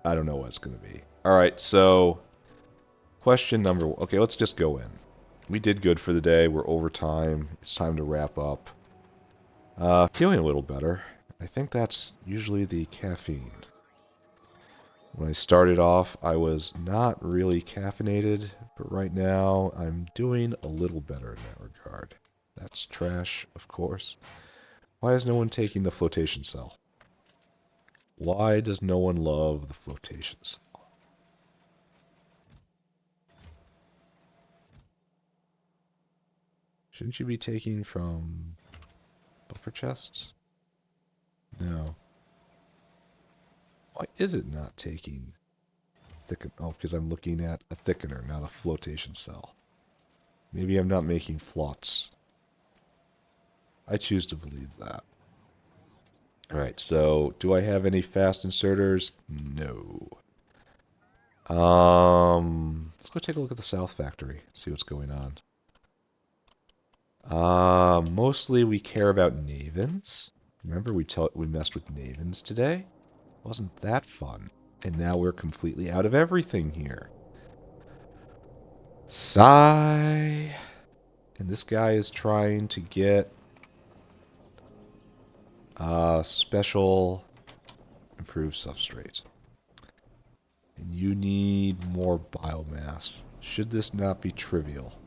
I don't know what it's going to be. Alright, so question number... Okay, let's just go in. We did good for the day. We're over time. It's time to wrap up. Feeling a little better. I think that's usually the caffeine. When I started off, I was not really caffeinated, but right now I'm doing a little better in that regard. That's trash, of course. Why is no one taking the flotation cell? Why does no one love the flotation cell? Shouldn't you be taking from buffer chests? No. Why is it not taking thicken? Oh, because I'm looking at a thickener, not a flotation cell. Maybe I'm not making flots. I choose to believe that. Alright, so do I have any fast inserters? No. Let's go take a look at the South Factory, see what's going on. Mostly we care about Navens. Remember we messed with Navens today? Wasn't that fun? And now we're completely out of everything here. Sigh. And this guy is trying to get special improved substrate. And you need more biomass. Should this not be trivial?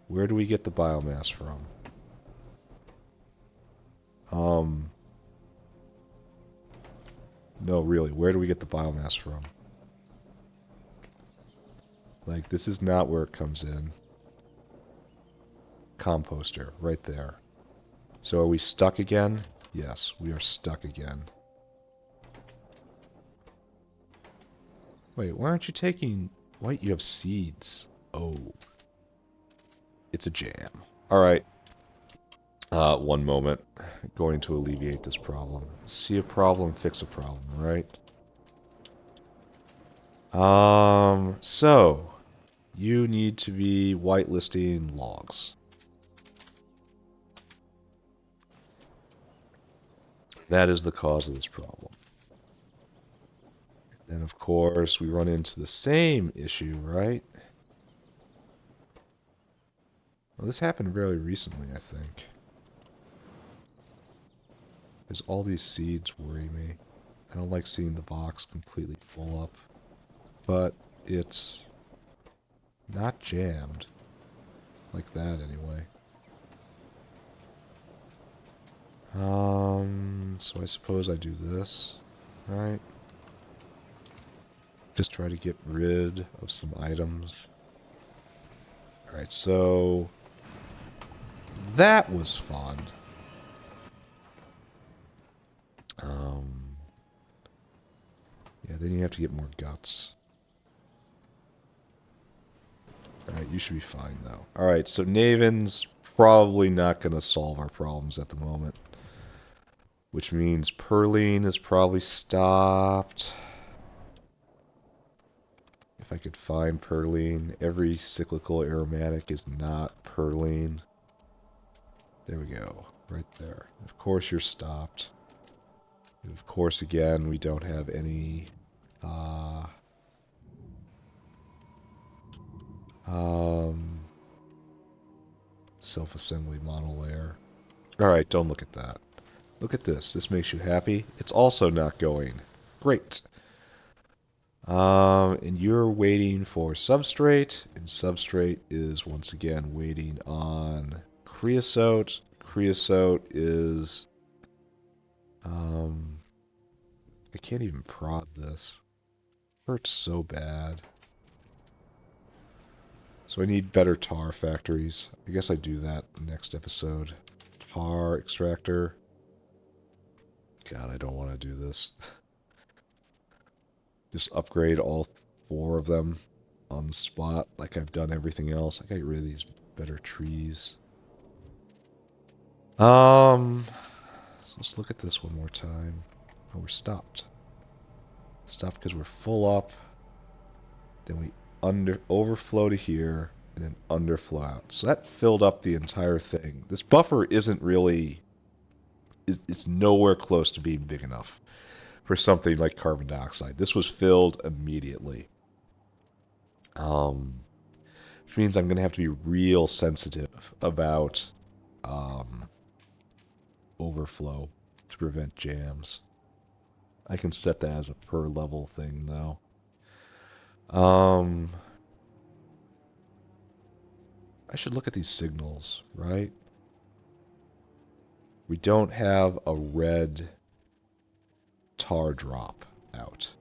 Where do we get the biomass from? No, really, where do we get the biomass from? Like, this is not where it comes in. Composter, right there. So are we stuck again? Yes, we are stuck again. Wait, why aren't you taking... Wait, you have seeds. Oh. It's a jam. Alright. 1 moment. Going to alleviate this problem. See a problem, fix a problem, right? So... You need to be whitelisting logs. That is the cause of this problem. And of course, we run into the same issue, right? Well, this happened very recently, I think. Because all these seeds worry me. I don't like seeing the box completely full up. But it's not jammed. Like that, anyway. So I suppose I do this, right? Just try to get rid of some items. Alright, so... That was fun. Yeah, then you have to get more guts. Alright, you should be fine, though. Alright, so Navens probably not going to solve our problems at the moment. Which means Perline is probably stopped. If I could find Perline. Every cyclical aromatic is not Perline. There we go. Right there. Of course you're stopped. And of course, again, we don't have any... self-assembly monolayer. Alright, don't look at that. Look at this. This makes you happy. It's also not going. Great. And you're waiting for substrate, and substrate is once again waiting on creosote. Creosote is... I can't even prod this. Hurts so bad. So I need better tar factories. I guess I do that next episode. Tar extractor. God, I don't want to do this. Just upgrade all 4 of them on the spot like I've done everything else. I gotta get rid of these better trees. So let's look at this one more time. Oh, we're stopped. Stopped because we're full up. Then we overflow to here, and then underflow out. So that filled up the entire thing. This buffer isn't really... It's nowhere close to being big enough for something like carbon dioxide. This was filled immediately. Which means I'm going to have to be real sensitive about overflow to prevent jams. I can set that as a per level thing, though. I should look at these signals, right? We don't have a red tar drop out.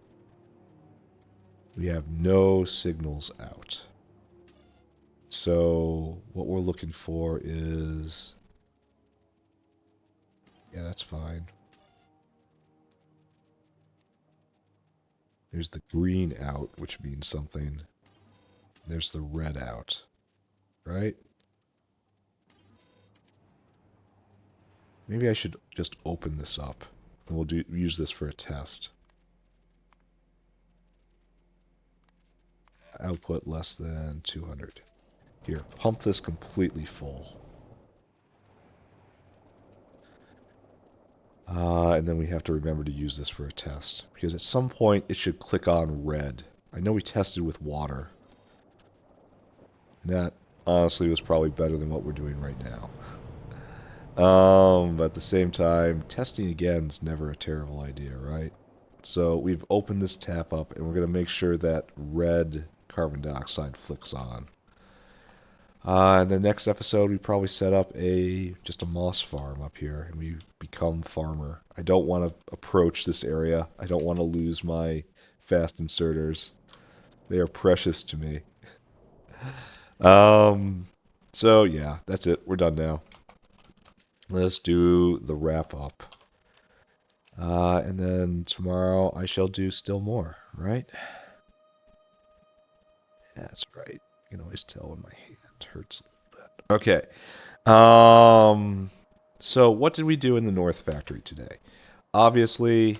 We have no signals out. So what we're looking for is... Yeah, that's fine. There's the green out, which means something. There's the red out, right? Maybe I should just open this up, and we'll use this for a test. Output less than 200. Here, pump this completely full. And then we have to remember to use this for a test, because at some point it should click on red. I know we tested with water. And that, honestly, was probably better than what we're doing right now. But at the same time, testing again is never a terrible idea, right? So we've opened this tap up, and we're going to make sure that red carbon dioxide flicks on. In the next episode, we probably set up just a moss farm up here, and we become farmer. I don't want to approach this area. I don't want to lose my fast inserters. They are precious to me. Um, so yeah, that's it. We're done now. Let's do the wrap up. And then tomorrow I shall do still more, right? That's right. You can always tell when my hand hurts a little bit. Okay. So what did we do in the North Factory today? Obviously,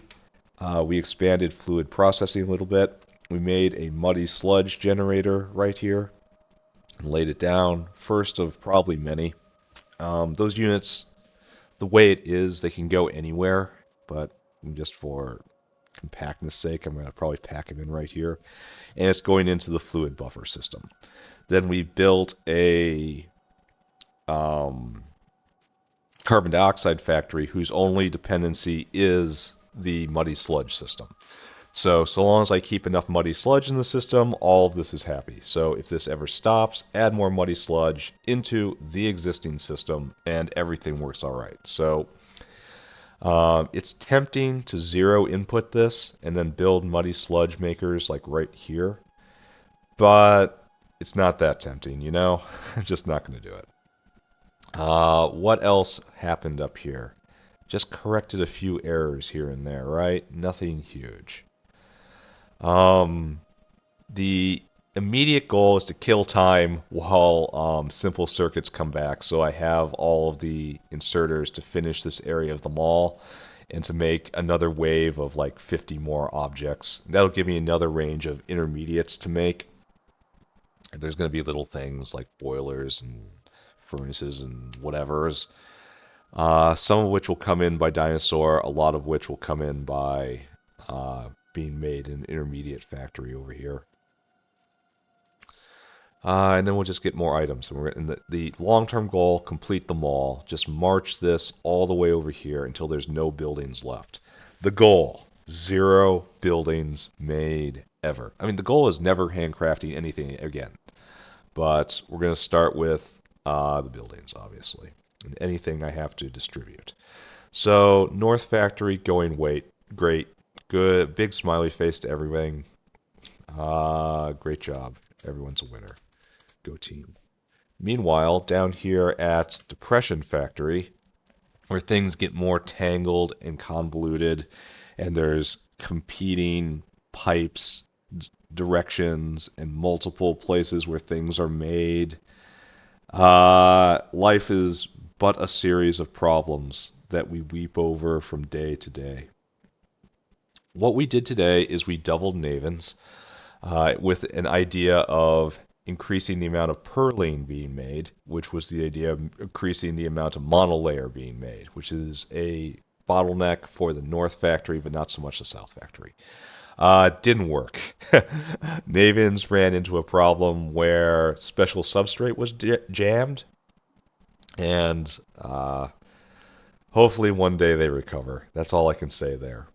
we expanded fluid processing a little bit. We made a muddy sludge generator right here and laid it down. First of probably many. Those units, the way it is, they can go anywhere, but just for compactness sake, I'm going to probably pack them in right here. And it's going into the fluid buffer system. Then we built a carbon dioxide factory whose only dependency is the muddy sludge system. So long as I keep enough muddy sludge in the system, all of this is happy. So if this ever stops, add more muddy sludge into the existing system and everything works all right. So it's tempting to zero input this and then build muddy sludge makers like right here. But it's not that tempting, you know? I'm just not going to do it. What else happened up here? Just corrected a few errors here and there, right? Nothing huge. The immediate goal is to kill time while simple circuits come back. So I have all of the inserters to finish this area of the mall and to make another wave of like 50 more objects. That'll give me another range of intermediates to make. And there's going to be little things like boilers and furnaces and whatever's. Some of which will come in by dinosaur, a lot of which will come in by being made in an intermediate factory over here. And then we'll just get more items. And the long-term goal, complete the mall. Just march this all the way over here until there's no buildings left. The goal, 0 buildings made ever. I mean, the goal is never handcrafting anything again. But we're going to start with the buildings, obviously. And anything I have to distribute. So, North Factory going great. Good. Big smiley face to everything. Great job. Everyone's a winner. Go team. Meanwhile, down here at Depression Factory, where things get more tangled and convoluted, and there's competing pipes, directions, and multiple places where things are made. Life is but a series of problems that we weep over from day to day. What we did today is we doubled Navens with an idea of increasing the amount of purline being made, which was the idea of increasing the amount of monolayer being made, which is a bottleneck for the North Factory, but not so much the South Factory. Didn't work. Navens ran into a problem where special substrate was jammed, and hopefully one day they recover. That's all I can say there.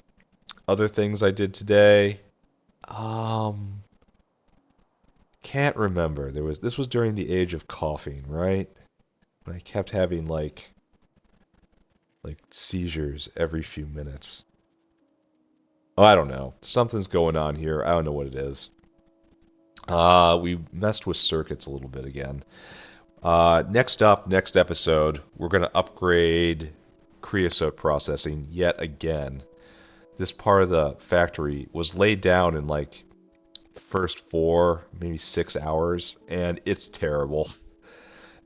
Other things I did today, can't remember. This was during the age of coughing, right? When I kept having like seizures every few minutes. Oh, I don't know. Something's going on here. I don't know what it is. We messed with circuits a little bit again. Next episode, we're going to upgrade creosote processing yet again. This part of the factory was laid down in like the first 4, maybe 6 hours, and it's terrible.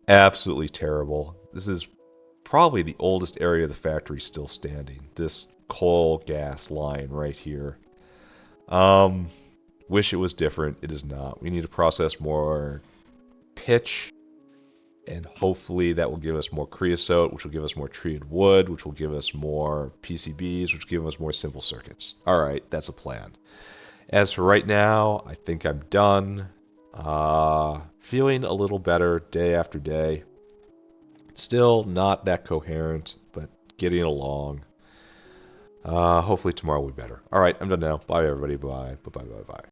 Absolutely terrible. This is probably the oldest area of the factory still standing. This coal gas line right here. Wish it was different. It is not. We need to process more pitch, and hopefully that will give us more creosote, which will give us more treated wood, which will give us more PCBs, which will give us more simple circuits. All right, that's a plan. As for right now, I think I'm done. Feeling a little better day after day. Still not that coherent, but getting along. Hopefully tomorrow will be better. All right, I'm done now. Bye, everybody. Bye. Bye. Bye. Bye. Bye.